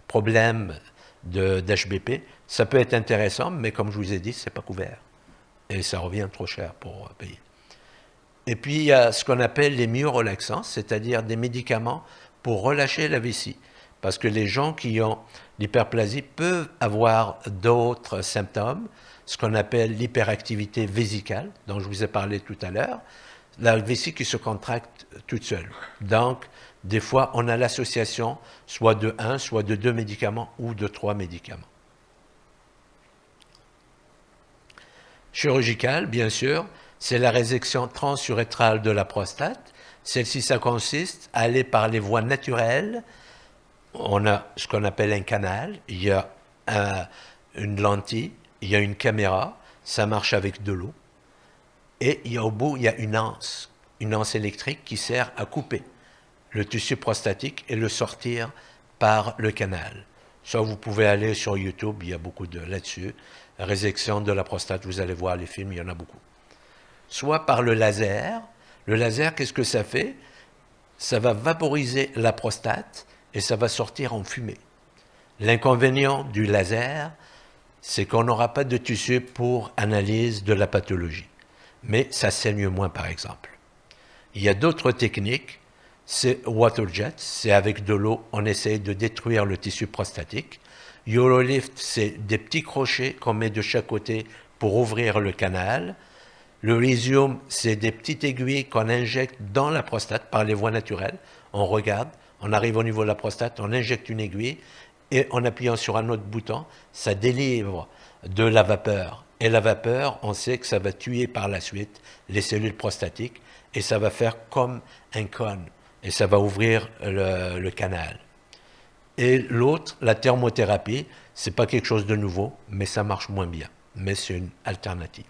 problèmes d'HBP. Ça peut être intéressant, mais comme je vous ai dit, ce n'est pas couvert. Et ça revient trop cher pour payer. Et puis, il y a ce qu'on appelle les myorelaxants, c'est-à-dire des médicaments pour relâcher la vessie. Parce que les gens qui ont l'hyperplasie peuvent avoir d'autres symptômes, ce qu'on appelle l'hyperactivité vésicale, dont je vous ai parlé tout à l'heure, la vessie qui se contracte toute seule. Donc, des fois, on a l'association soit de 1, soit de 2 médicaments ou de 3 médicaments. Chirurgicale, bien sûr, c'est la résection transurétrale de la prostate. Celle-ci, ça consiste à aller par les voies naturelles. On a ce qu'on appelle un canal, il y a une lentille, il y a une caméra, ça marche avec de l'eau. Et au bout, il y a une anse électrique qui sert à couper le tissu prostatique et le sortir par le canal. Ça, vous pouvez aller sur YouTube, il y a beaucoup là-dessus. Résection de la prostate, vous allez voir les films, il y en a beaucoup. Soit par le laser. Le laser, qu'est-ce que ça fait? ça va vaporiser la prostate et ça va sortir en fumée. L'inconvénient du laser, c'est qu'on n'aura pas de tissu pour analyse de la pathologie. Mais ça saigne moins, par exemple. Il y a d'autres techniques, c'est waterjet, c'est avec de l'eau, on essaye de détruire le tissu prostatique. Urolift, c'est des petits crochets qu'on met de chaque côté pour ouvrir le canal. Le Lysium, c'est des petites aiguilles qu'on injecte dans la prostate par les voies naturelles. On regarde, on arrive au niveau de la prostate, on injecte une aiguille et en appuyant sur un autre bouton, ça délivre de la vapeur. Et la vapeur, on sait que ça va tuer par la suite les cellules prostatiques et ça va faire comme un cône et ça va ouvrir le canal. Et l'autre, la thermothérapie, c'est pas quelque chose de nouveau, mais ça marche moins bien. Mais c'est une alternative.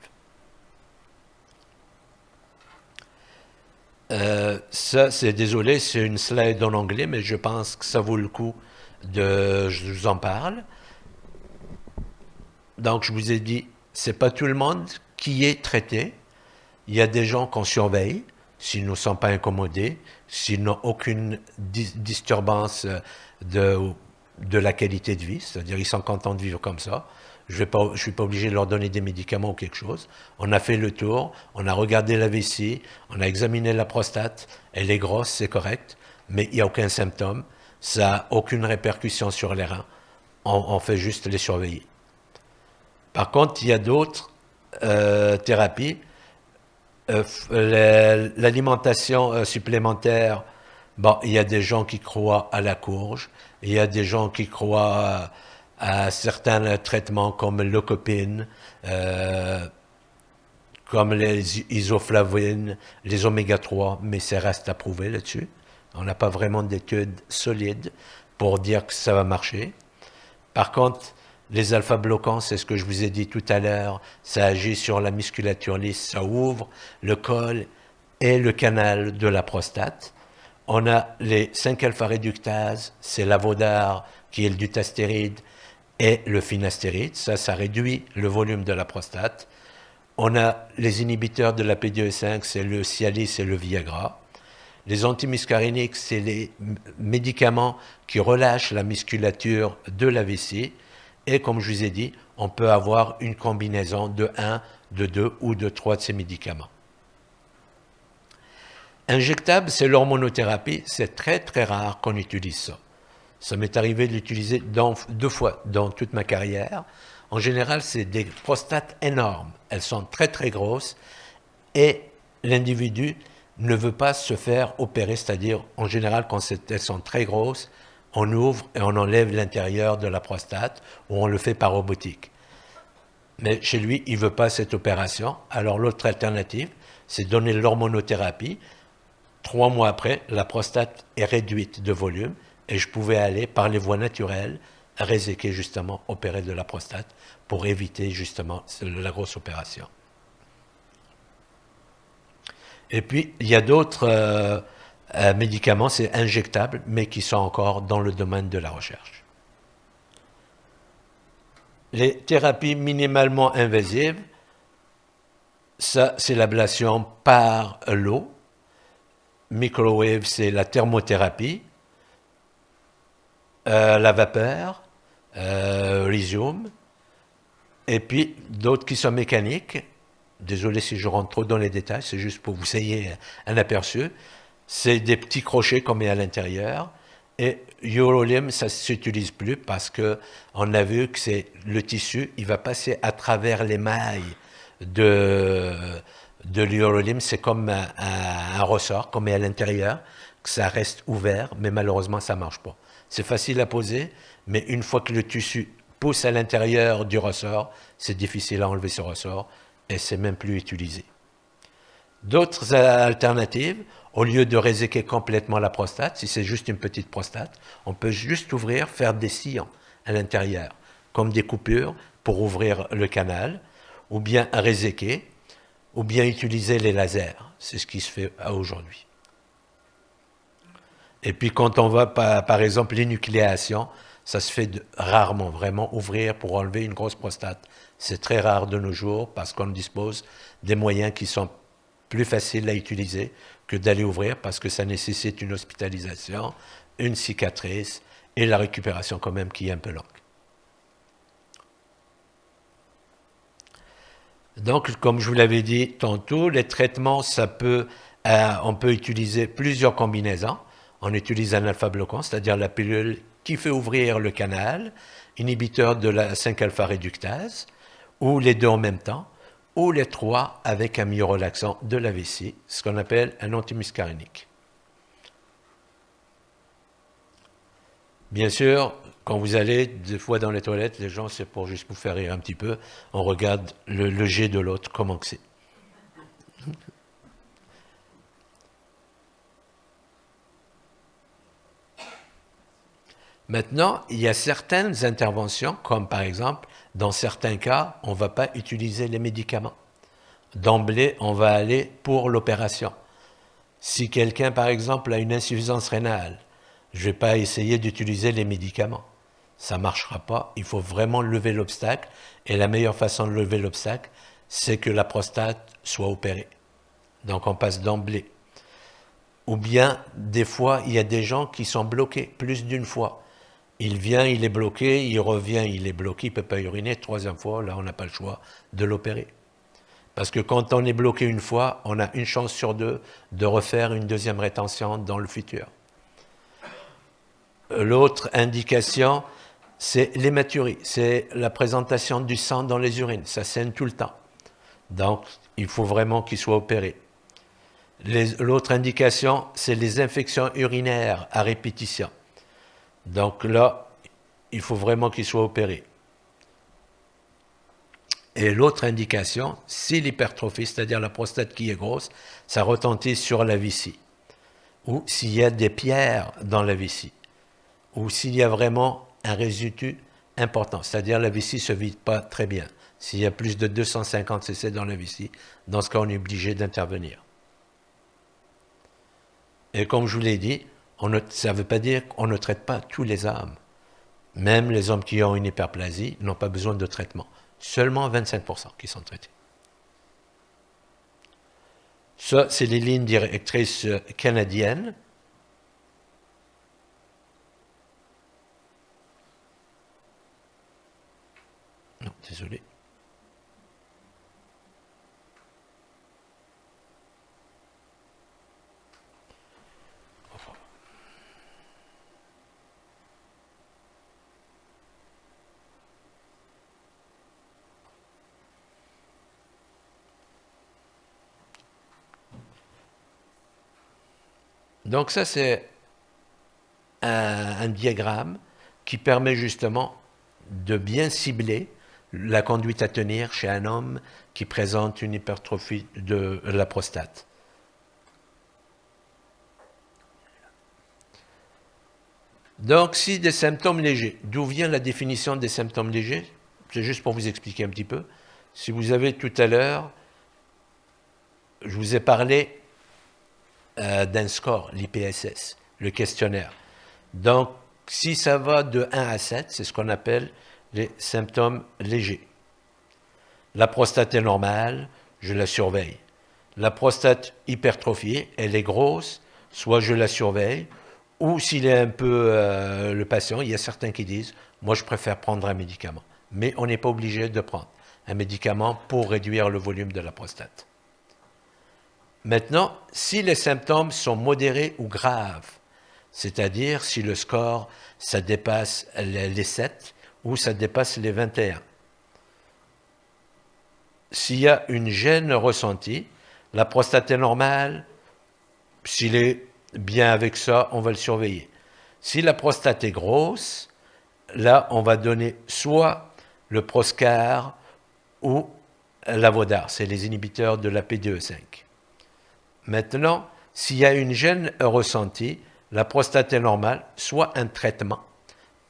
Ça, désolé, c'est une slide en anglais, mais je pense que ça vaut le coup je vous en parle. Donc, je vous ai dit, c'est pas tout le monde qui est traité. Il y a des gens qu'on surveille, s'ils ne sont pas incommodés, s'ils n'ont aucune disturbance de la qualité de vie, c'est-à-dire ils sont contents de vivre comme ça. Je ne suis pas obligé de leur donner des médicaments ou quelque chose. On a fait le tour, on a regardé la vessie, on a examiné la prostate, elle est grosse, c'est correct, mais il n'y a aucun symptôme, ça n'a aucune répercussion sur les reins. On fait juste les surveiller. Par contre, il y a d'autres thérapies. L'alimentation supplémentaire, bon, il y a des gens qui croient à la courge, il y a des gens qui croient à certains traitements comme l'eucopine, comme les isoflavines, les oméga 3, mais ça reste à prouver là-dessus. On n'a pas vraiment d'études solides pour dire que ça va marcher. Par contre, les alpha-bloquants, c'est ce que je vous ai dit tout à l'heure, ça agit sur la musculature lisse, ça ouvre le col et le canal de la prostate. On a les 5-alpha-réductases, c'est l'avodar qui est le dutastéride et le finastéride, ça réduit le volume de la prostate. On a les inhibiteurs de la PDE5, c'est le Cialis et le Viagra. Les antimuscariniques, c'est les médicaments qui relâchent la musculature de la vessie. Et comme je vous ai dit, on peut avoir une combinaison de 1, de 2 ou de 3 de ces médicaments. Injectable, c'est l'hormonothérapie. C'est très très rare qu'on utilise ça. Ça m'est arrivé de l'utiliser 2 fois dans toute ma carrière. En général, c'est des prostates énormes. Elles sont très très grosses et l'individu ne veut pas se faire opérer, c'est-à-dire en général quand elles sont très grosses, on ouvre et on enlève l'intérieur de la prostate ou on le fait par robotique. Mais chez lui, il ne veut pas cette opération. Alors l'autre alternative, c'est donner l'hormonothérapie. 3 mois après, la prostate est réduite de volume et je pouvais aller par les voies naturelles réséquer justement, opérer de la prostate pour éviter justement la grosse opération. Et puis, il y a d'autres médicaments, c'est injectable, mais qui sont encore dans le domaine de la recherche. Les thérapies minimalement invasives, ça, c'est l'ablation par l'eau. Microwave, c'est la thermothérapie. La vapeur, Lysium. Et puis, d'autres qui sont mécaniques. Désolé si je rentre trop dans les détails, c'est juste pour vous ayez un aperçu. C'est des petits crochets qu'on met à l'intérieur. Et Urolim, ça ne s'utilise plus parce qu'on a vu que c'est le tissu, il va passer à travers les mailles de l'Urolim. C'est comme un ressort qu'on met à l'intérieur, que ça reste ouvert, mais malheureusement, ça ne marche pas. C'est facile à poser, mais une fois que le tissu pousse à l'intérieur du ressort, c'est difficile à enlever ce ressort et c'est même plus utilisé. D'autres alternatives, au lieu de réséquer complètement la prostate, si c'est juste une petite prostate, on peut juste ouvrir, faire des sillons à l'intérieur, comme des coupures pour ouvrir le canal, ou bien réséquer, ou bien utiliser les lasers. C'est ce qui se fait aujourd'hui. Et puis quand on va, par exemple, l'énucléation, ça se fait rarement, vraiment, ouvrir pour enlever une grosse prostate. C'est très rare de nos jours parce qu'on dispose des moyens qui sont plus facile à utiliser que d'aller ouvrir parce que ça nécessite une hospitalisation, une cicatrice et la récupération quand même qui est un peu longue. Donc, comme je vous l'avais dit tantôt, les traitements, on peut utiliser plusieurs combinaisons. On utilise un alpha-bloquant, c'est-à-dire la pilule qui fait ouvrir le canal, inhibiteur de la 5-alpha réductase, ou les deux en même temps, ou les trois avec un myorelaxant de la vessie, ce qu'on appelle un antimuscarénique. Bien sûr, quand vous allez des fois dans les toilettes, les gens, c'est pour juste vous faire rire un petit peu, on regarde le jet de l'autre, comment que c'est. Maintenant, il y a certaines interventions, comme par exemple, dans certains cas, on ne va pas utiliser les médicaments. D'emblée, on va aller pour l'opération. Si quelqu'un, par exemple, a une insuffisance rénale, je ne vais pas essayer d'utiliser les médicaments. Ça ne marchera pas. Il faut vraiment lever l'obstacle. Et la meilleure façon de lever l'obstacle, c'est que la prostate soit opérée. Donc, on passe d'emblée. Ou bien, des fois, il y a des gens qui sont bloqués plus d'une fois. Il vient, il est bloqué, il revient, il est bloqué, il ne peut pas uriner. Troisième fois, là, on n'a pas le choix de l'opérer. Parce que quand on est bloqué une fois, on a une chance sur deux de refaire une deuxième rétention dans le futur. L'autre indication, c'est l'hématurie, c'est la présentation du sang dans les urines. Ça saigne tout le temps. Donc, il faut vraiment qu'il soit opéré. L'autre indication, c'est les infections urinaires à répétition. Donc là, il faut vraiment qu'il soit opéré. Et l'autre indication, si l'hypertrophie, c'est-à-dire la prostate qui est grosse, ça retentit sur la vessie. Ou s'il y a des pierres dans la vessie. Ou s'il y a vraiment un résidu important, c'est-à-dire la vessie ne se vide pas très bien. S'il y a plus de 250 cc dans la vessie, dans ce cas, on est obligé d'intervenir. Et comme je vous l'ai dit, ça ne veut pas dire qu'on ne traite pas tous les hommes. Même les hommes qui ont une hyperplasie n'ont pas besoin de traitement. Seulement 25% qui sont traités. Ça, c'est les lignes directrices canadiennes. Non, désolé. Donc ça, c'est un diagramme qui permet justement de bien cibler la conduite à tenir chez un homme qui présente une hypertrophie de la prostate. Donc, si des symptômes légers, d'où vient la définition des symptômes légers? C'est juste pour vous expliquer un petit peu. Si vous avez tout à l'heure, je vous ai parlé d'un score, l'IPSS, le questionnaire. Donc, si ça va de 1 à 7, c'est ce qu'on appelle les symptômes légers. La prostate est normale, je la surveille. La prostate hypertrophiée, elle est grosse, soit je la surveille, ou s'il est un peu le patient, il y a certains qui disent, moi je préfère prendre un médicament. Mais on n'est pas obligé de prendre un médicament pour réduire le volume de la prostate. Maintenant, si les symptômes sont modérés ou graves, c'est-à-dire si le score, ça dépasse les 7 ou ça dépasse les 21. S'il y a une gêne ressentie, la prostate est normale, s'il est bien avec ça, on va le surveiller. Si la prostate est grosse, là, on va donner soit le Proscar ou l'Avodart, c'est les inhibiteurs de la PDE5. Maintenant, s'il y a une gêne ressentie, la prostate est normale, soit un traitement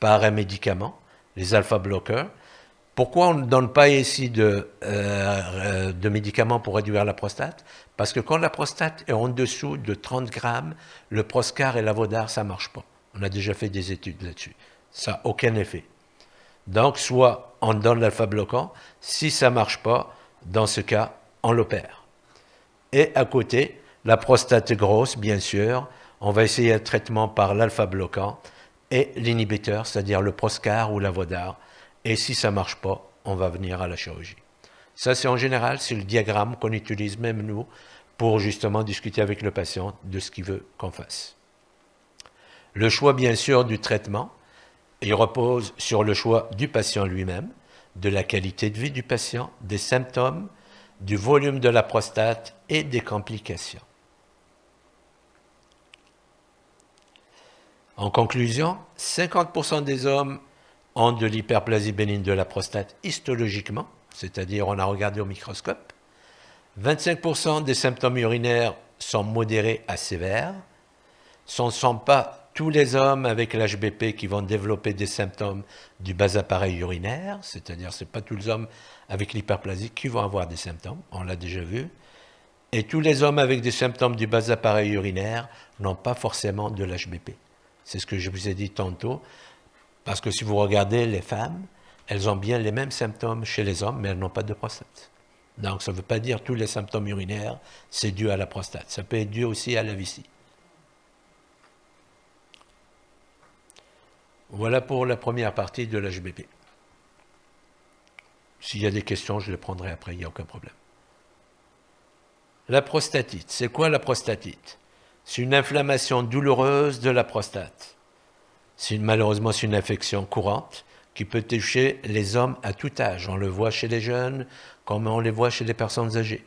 par un médicament, les alpha-bloqueurs. Pourquoi on ne donne pas ici de médicaments pour réduire la prostate? Parce que quand la prostate est en dessous de 30 grammes, le Proscar et l'Avodart, ça ne marche pas. On a déjà fait des études là-dessus. Ça n'a aucun effet. Donc, soit on donne l'alpha-bloquant, si ça ne marche pas, dans ce cas, on l'opère. Et à côté, la prostate grosse, bien sûr, on va essayer un traitement par l'alpha-bloquant et l'inhibiteur, c'est-à-dire le Proscar ou l'Avodart. Et si ça ne marche pas, on va venir à la chirurgie. Ça, c'est en général, c'est le diagramme qu'on utilise même nous pour justement discuter avec le patient de ce qu'il veut qu'on fasse. Le choix, bien sûr, du traitement, il repose sur le choix du patient lui-même, de la qualité de vie du patient, des symptômes, du volume de la prostate et des complications. En conclusion, 50% des hommes ont de l'hyperplasie bénigne de la prostate histologiquement, c'est-à-dire on a regardé au microscope. 25% des symptômes urinaires sont modérés à sévères. Ce ne sont pas tous les hommes avec l'HBP qui vont développer des symptômes du bas appareil urinaire, c'est-à-dire ce n'est pas tous les hommes avec l'hyperplasie qui vont avoir des symptômes, on l'a déjà vu. Et tous les hommes avec des symptômes du bas appareil urinaire n'ont pas forcément de l'HBP. C'est ce que je vous ai dit tantôt, parce que si vous regardez les femmes, elles ont bien les mêmes symptômes chez les hommes, mais elles n'ont pas de prostate. Donc ça ne veut pas dire que tous les symptômes urinaires, c'est dû à la prostate. Ça peut être dû aussi à la vessie. Voilà pour la première partie de l'HBP. S'il y a des questions, je les prendrai après, il n'y a aucun problème. La prostatite. C'est quoi la prostatite? C'est une inflammation douloureuse de la prostate. Malheureusement, c'est une infection courante qui peut toucher les hommes à tout âge. On le voit chez les jeunes, comme on les voit chez les personnes âgées.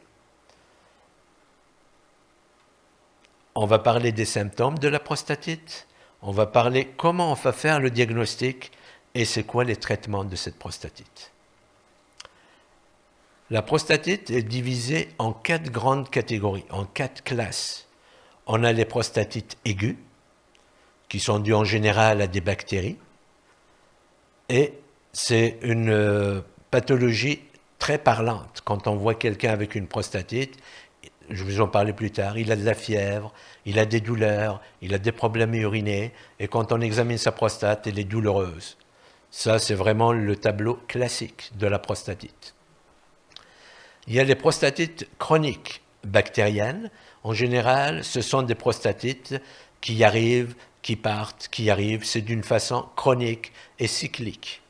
On va parler des symptômes de la prostatite. On va parler comment on va faire le diagnostic et c'est quoi les traitements de cette prostatite. La prostatite est divisée en 4 grandes catégories, en 4 classes. On a les prostatites aiguës, qui sont dues en général à des bactéries. Et c'est une pathologie très parlante. Quand on voit quelqu'un avec une prostatite, je vous en parlais plus tard, il a de la fièvre, il a des douleurs, il a des problèmes urinés, et quand on examine sa prostate, elle est douloureuse. Ça, c'est vraiment le tableau classique de la prostatite. Il y a les prostatites chroniques bactériennes. En général, ce sont des prostatites qui arrivent, qui partent, qui arrivent. C'est d'une façon chronique et cyclique,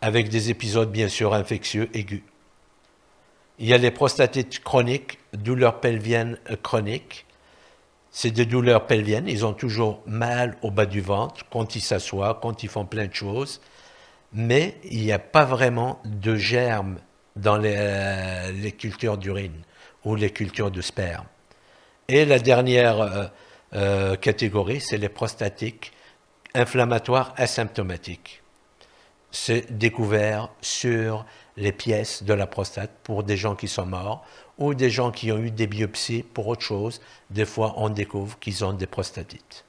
avec des épisodes bien sûr infectieux aigus. Il y a les prostatites chroniques, douleurs pelviennes chroniques. C'est des douleurs pelviennes, ils ont toujours mal au bas du ventre, quand ils s'assoient, quand ils font plein de choses, mais il n'y a pas vraiment de germes dans les cultures d'urine ou les cultures de sperme. Et la dernière catégorie, c'est les prostatiques inflammatoires asymptomatiques. C'est découvert sur les pièces de la prostate pour des gens qui sont morts ou des gens qui ont eu des biopsies pour autre chose. Des fois, on découvre qu'ils ont des prostatites.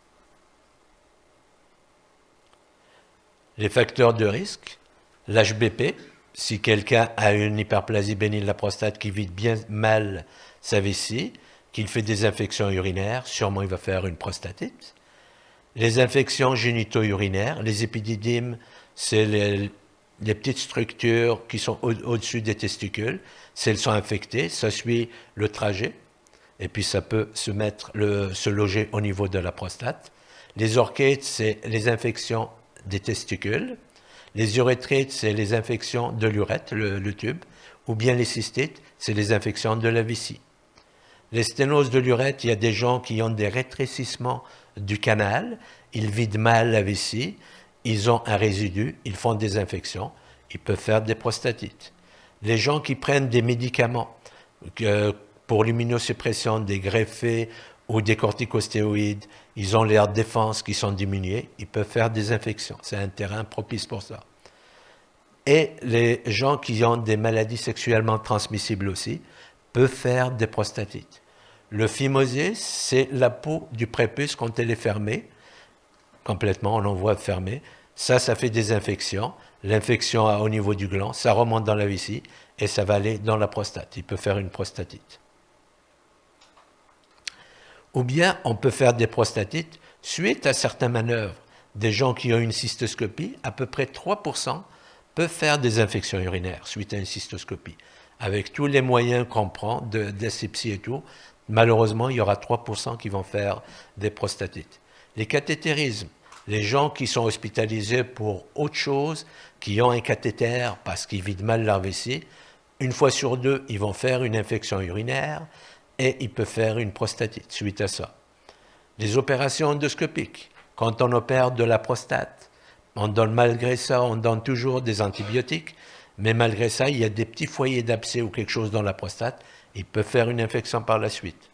Les facteurs de risque, l'HBP, si quelqu'un a une hyperplasie bénigne de la prostate qui vide bien mal sa vessie, qu'il fait des infections urinaires, sûrement il va faire une prostatite. Les infections génito-urinaires, les épididymes, c'est les petites structures qui sont au-dessus des testicules. Si elles sont infectées, ça suit le trajet, et puis ça peut se loger au niveau de la prostate. Les orchites, c'est les infections des testicules. Les urétrites, c'est les infections de l'urètre, le tube, ou bien les cystites, c'est les infections de la vessie. Les sténoses de l'urètre, il y a des gens qui ont des rétrécissements du canal, ils vident mal la vessie, ils ont un résidu, ils font des infections, ils peuvent faire des prostatites. Les gens qui prennent des médicaments pour l'immunosuppression, des greffés ou des corticostéroïdes, ils ont leurs défenses qui sont diminuées, ils peuvent faire des infections. C'est un terrain propice pour ça. Et les gens qui ont des maladies sexuellement transmissibles aussi peuvent faire des prostatites. Le phimosis, c'est la peau du prépuce quand elle est fermée, complètement, on en voit fermée. Ça fait des infections. L'infection au niveau du gland, ça remonte dans la vessie et ça va aller dans la prostate. Il peut faire une prostatite. Ou bien, on peut faire des prostatites suite à certaines manœuvres. Des gens qui ont une cystoscopie, à peu près 3% peuvent faire des infections urinaires suite à une cystoscopie. avec tous les moyens qu'on prend, d'asepsie et tout, malheureusement, il y aura 3% qui vont faire des prostatites. Les cathétérismes, les gens qui sont hospitalisés pour autre chose, qui ont un cathéter parce qu'ils vident mal leur vessie, une fois sur deux, ils vont faire une infection urinaire et ils peuvent faire une prostatite suite à ça. Les opérations endoscopiques, quand on opère de la prostate, malgré ça, on donne toujours des antibiotiques, mais malgré ça, il y a des petits foyers d'abcès ou quelque chose dans la prostate, ils peuvent faire une infection par la suite.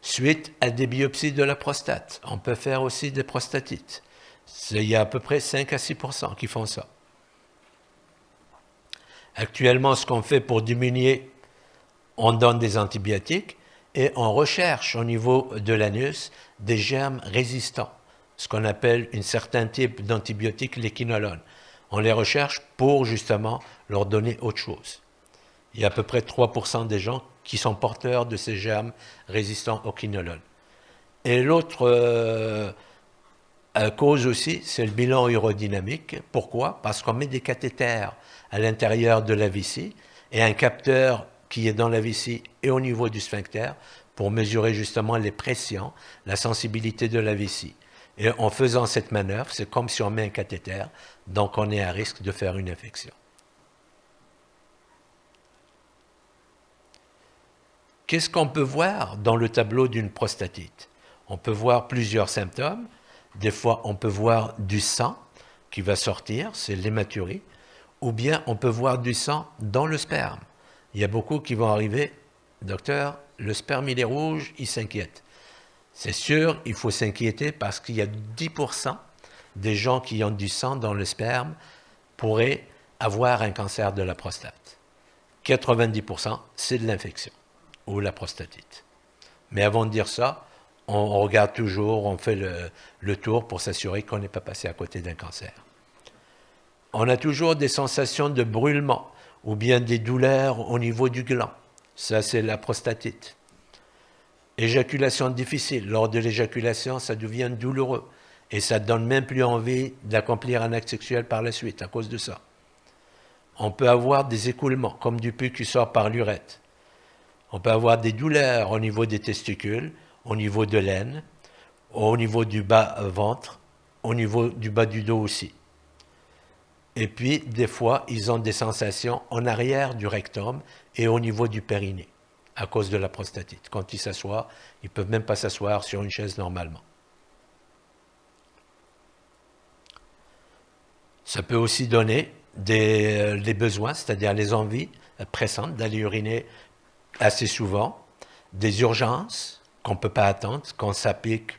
Suite à des biopsies de la prostate, on peut faire aussi des prostatites. Il y a à peu près 5 à 6% qui font ça. Actuellement, ce qu'on fait pour diminuer, on donne des antibiotiques et on recherche au niveau de l'anus des germes résistants, ce qu'on appelle un certain type d'antibiotiques, les quinolones. On les recherche pour justement leur donner autre chose. Il y a à peu près 3% des gens qui sont porteurs de ces germes résistants aux quinolones. Et l'autre cause aussi, c'est le bilan urodynamique. Pourquoi? Parce qu'on met des cathéters à l'intérieur de la vessie et un capteur qui est dans la vessie et au niveau du sphincter pour mesurer justement les pressions, la sensibilité de la vessie. Et en faisant cette manœuvre, c'est comme si on met un cathéter, donc on est à risque de faire une infection. Qu'est-ce qu'on peut voir dans le tableau d'une prostatite? On peut voir plusieurs symptômes. Des fois, on peut voir du sang qui va sortir, c'est l'hématurie, ou bien on peut voir du sang dans le sperme. Il y a beaucoup qui vont arriver, docteur, le sperme il est rouge, il s'inquiète. C'est sûr, il faut s'inquiéter parce qu'il y a 10% des gens qui ont du sang dans le sperme pourraient avoir un cancer de la prostate. 90%, c'est de l'infection ou la prostatite. Mais avant de dire ça, on regarde toujours, on fait le tour pour s'assurer qu'on n'est pas passé à côté d'un cancer. On a toujours des sensations de brûlement ou bien des douleurs au niveau du gland. Ça, c'est la prostatite. Éjaculation difficile. Lors de l'éjaculation, ça devient douloureux et ça ne donne même plus envie d'accomplir un acte sexuel par la suite à cause de ça. On peut avoir des écoulements, comme du pus qui sort par l'urètre. On peut avoir des douleurs au niveau des testicules, au niveau de l'aine, au niveau du bas ventre, au niveau du bas du dos aussi. Et puis, des fois, ils ont des sensations en arrière du rectum et au niveau du périnée, à cause de la prostatite. Quand ils s'assoient, ils ne peuvent même pas s'asseoir sur une chaise normalement. Ça peut aussi donner des besoins, c'est-à-dire les envies pressantes d'aller uriner assez souvent, des urgences qu'on ne peut pas attendre, quand ça pique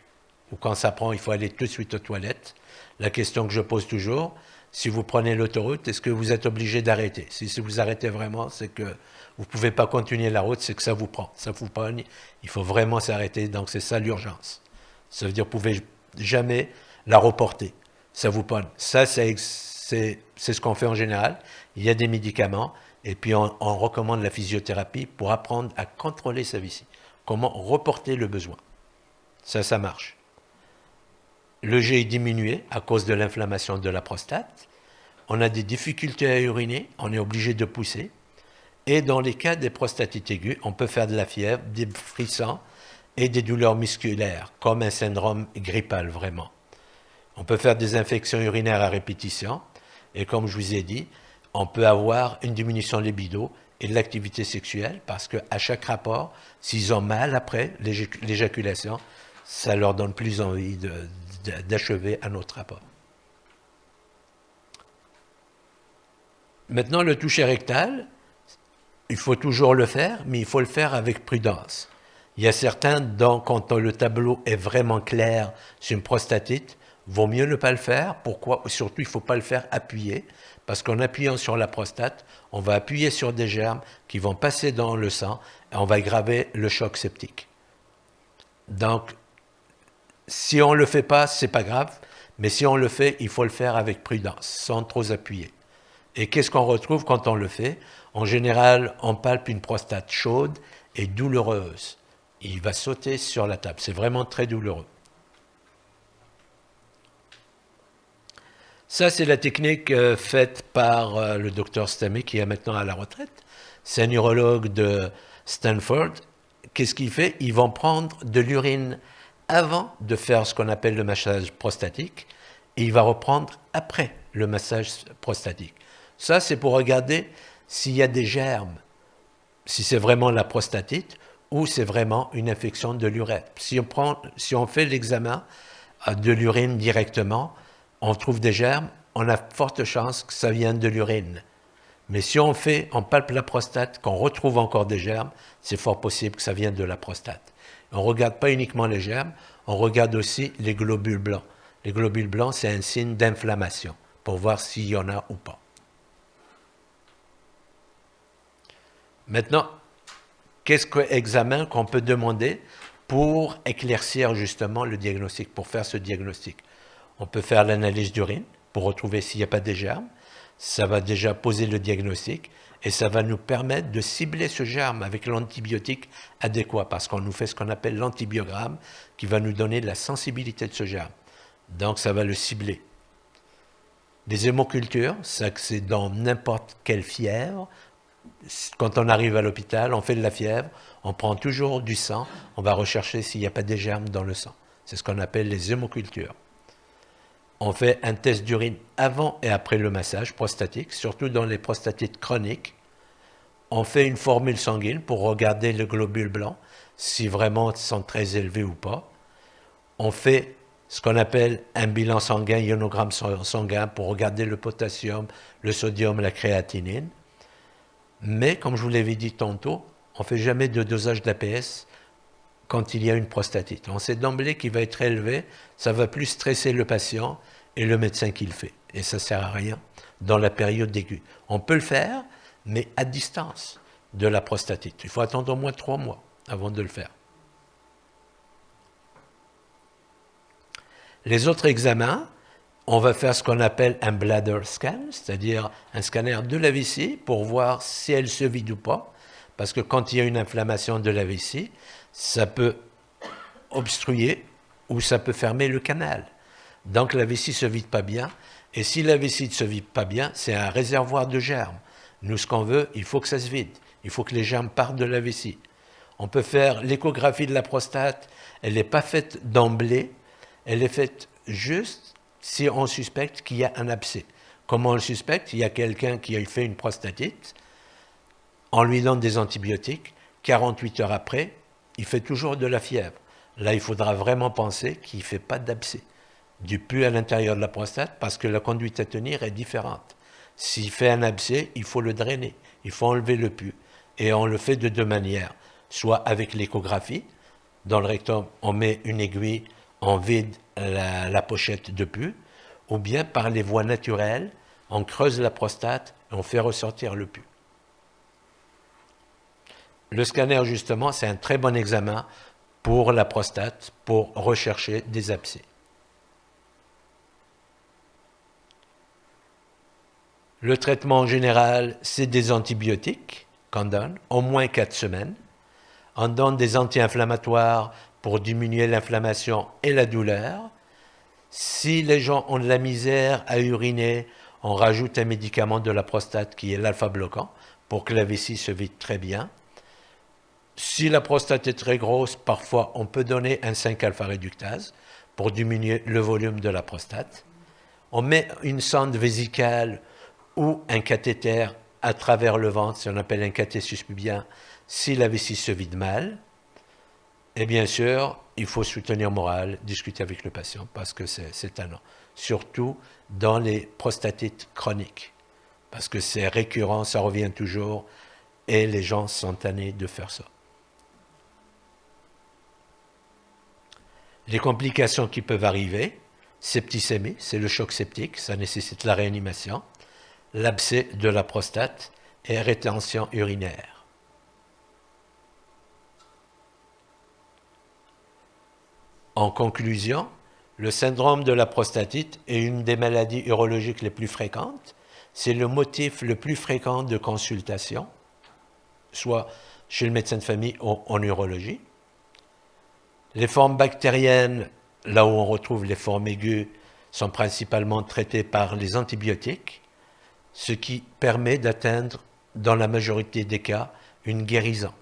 ou quand ça prend, il faut aller tout de suite aux toilettes. La question que je pose toujours, si vous prenez l'autoroute, est-ce que vous êtes obligé d'arrêter? Si vous arrêtez vraiment, c'est que vous ne pouvez pas continuer la route, c'est que ça vous prend, ça vous pogne, il faut vraiment s'arrêter, donc c'est ça l'urgence. Ça veut dire que vous ne pouvez jamais la reporter, ça vous pogne. Ça, c'est ce qu'on fait en général. Il y a des médicaments, et puis on recommande la physiothérapie pour apprendre à contrôler sa vessie. Comment reporter le besoin. Ça marche. Le jet est diminué à cause de l'inflammation de la prostate. On a des difficultés à uriner, on est obligé de pousser. Et dans les cas des prostatites aiguës, on peut faire de la fièvre, des frissons et des douleurs musculaires, comme un syndrome grippal vraiment. On peut faire des infections urinaires à répétition. Et comme je vous ai dit, on peut avoir une diminution de libido et de l'activité sexuelle parce qu'à chaque rapport, s'ils ont mal après l'éjaculation, ça leur donne plus envie d'achever un autre rapport. Maintenant, le toucher rectal, il faut toujours le faire, mais il faut le faire avec prudence. Il y a certains dont, quand le tableau est vraiment clair sur une prostatite, vaut mieux ne pas le faire. Pourquoi? Surtout, il ne faut pas le faire appuyer, parce qu'en appuyant sur la prostate, on va appuyer sur des germes qui vont passer dans le sang et on va aggraver le choc septique. Donc, si on ne le fait pas, ce n'est pas grave, mais si on le fait, il faut le faire avec prudence, sans trop appuyer. Et qu'est-ce qu'on retrouve quand on le fait? En général, on palpe une prostate chaude et douloureuse. Il va sauter sur la table. C'est vraiment très douloureux. Ça, c'est la technique faite par le docteur Stamé, qui est maintenant à la retraite. C'est un urologue de Stanford. Qu'est-ce qu'il fait? Ils vont prendre de l'urine avant de faire ce qu'on appelle le massage prostatique, et il va reprendre après le massage prostatique. Ça, c'est pour regarder s'il y a des germes, si c'est vraiment la prostatite ou c'est vraiment une infection de l'urètre. Si on fait l'examen de l'urine directement, on trouve des germes, on a forte chance que ça vienne de l'urine. Mais si on palpe la prostate, qu'on retrouve encore des germes, c'est fort possible que ça vienne de la prostate. On ne regarde pas uniquement les germes, on regarde aussi les globules blancs. Les globules blancs, c'est un signe d'inflammation, pour voir s'il y en a ou pas. Maintenant, qu'est-ce qu'examen qu'on peut demander pour éclaircir justement le diagnostic, pour faire ce diagnostic? On peut faire l'analyse d'urine pour retrouver s'il n'y a pas de germes. Ça va déjà poser le diagnostic et ça va nous permettre de cibler ce germe avec l'antibiotique adéquat parce qu'on nous fait ce qu'on appelle l'antibiogramme qui va nous donner la sensibilité de ce germe. Donc, ça va le cibler. Les hémocultures, ça c'est dans n'importe quelle fièvre. Quand on arrive à l'hôpital, on fait de la fièvre, on prend toujours du sang, on va rechercher s'il n'y a pas des germes dans le sang. C'est ce qu'on appelle les hémocultures. On fait un test d'urine avant et après le massage prostatique, surtout dans les prostatites chroniques. On fait une formule sanguine pour regarder le globule blanc, si vraiment ils sont très élevés ou pas. On fait ce qu'on appelle un bilan sanguin, ionogramme sanguin, pour regarder le potassium, le sodium, la créatinine. Mais, comme je vous l'avais dit tantôt, on ne fait jamais de dosage d'APS quand il y a une prostatite. On sait d'emblée qu'il va être élevé, ça va plus stresser le patient et le médecin qui le fait. Et ça ne sert à rien dans la période aiguë. On peut le faire, mais à distance de la prostatite. Il faut attendre au moins 3 mois avant de le faire. Les autres examens, on va faire ce qu'on appelle un bladder scan, c'est-à-dire un scanner de la vessie pour voir si elle se vide ou pas. Parce que quand il y a une inflammation de la vessie, ça peut obstruer ou ça peut fermer le canal. Donc la vessie ne se vide pas bien. Et si la vessie ne se vide pas bien, c'est un réservoir de germes. Nous, ce qu'on veut, il faut que ça se vide. Il faut que les germes partent de la vessie. On peut faire l'échographie de la prostate. Elle n'est pas faite d'emblée. Elle est faite juste si on suspecte qu'il y a un abcès. Comment on le suspecte? Il y a quelqu'un qui a fait une prostatite. On lui donne des antibiotiques. 48 heures après, il fait toujours de la fièvre. Là, il faudra vraiment penser qu'il ne fait pas d'abcès, du pus à l'intérieur de la prostate, parce que la conduite à tenir est différente. S'il fait un abcès, il faut le drainer, il faut enlever le pus. Et on le fait de 2 manières, soit avec l'échographie, dans le rectum, on met une aiguille, on vide la pochette de pus, ou bien par les voies naturelles, on creuse la prostate et on fait ressortir le pus. Le scanner, justement, c'est un très bon examen pour la prostate, pour rechercher des abcès. Le traitement en général, c'est des antibiotiques qu'on donne, au moins 4 semaines. On donne des anti-inflammatoires pour diminuer l'inflammation et la douleur. Si les gens ont de la misère à uriner, on rajoute un médicament de la prostate qui est l'alpha-bloquant pour que la vessie se vide très bien. Si la prostate est très grosse, parfois on peut donner un 5-alpha-réductase pour diminuer le volume de la prostate. On met une sonde vésicale ou un cathéter à travers le ventre, si on appelle un cathésus pubien, si la vessie se vide mal. Et bien sûr, il faut soutenir moral, discuter avec le patient, parce que c'est un non. Surtout dans les prostatites chroniques, parce que c'est récurrent, ça revient toujours, et les gens sont tannés de faire ça. Les complications qui peuvent arriver, septicémie, c'est le choc septique, ça nécessite la réanimation, l'abcès de la prostate et rétention urinaire. En conclusion, le syndrome de la prostatite est une des maladies urologiques les plus fréquentes. C'est le motif le plus fréquent de consultation, soit chez le médecin de famille ou en urologie. Les formes bactériennes, là où on retrouve les formes aiguës, sont principalement traités par les antibiotiques, ce qui permet d'atteindre, dans la majorité des cas, une guérison.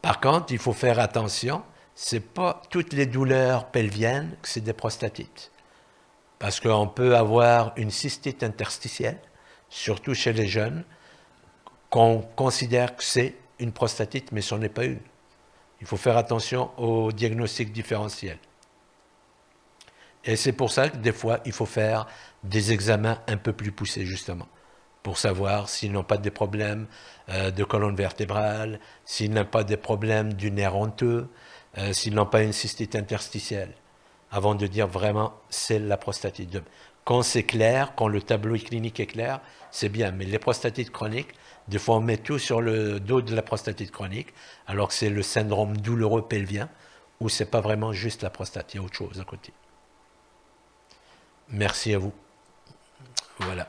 Par contre, il faut faire attention, ce n'est pas toutes les douleurs pelviennes que c'est des prostatites. Parce qu'on peut avoir une cystite interstitielle, surtout chez les jeunes, qu'on considère que c'est une prostatite, mais ce n'est pas une. Il faut faire attention au diagnostic différentiel. Et c'est pour ça que des fois, il faut faire des examens un peu plus poussés, justement, pour savoir s'ils n'ont pas des problèmes de colonne vertébrale, s'ils n'ont pas des problèmes du nerf honteux, s'ils n'ont pas une cystite interstitielle, avant de dire vraiment c'est la prostatite. Quand c'est clair, quand le tableau clinique est clair, c'est bien. Mais les prostatites chroniques, des fois on met tout sur le dos de la prostatite chronique, alors que c'est le syndrome douloureux pelvien, où ce n'est pas vraiment juste la prostate, il y a autre chose à côté. Merci à vous. Voilà.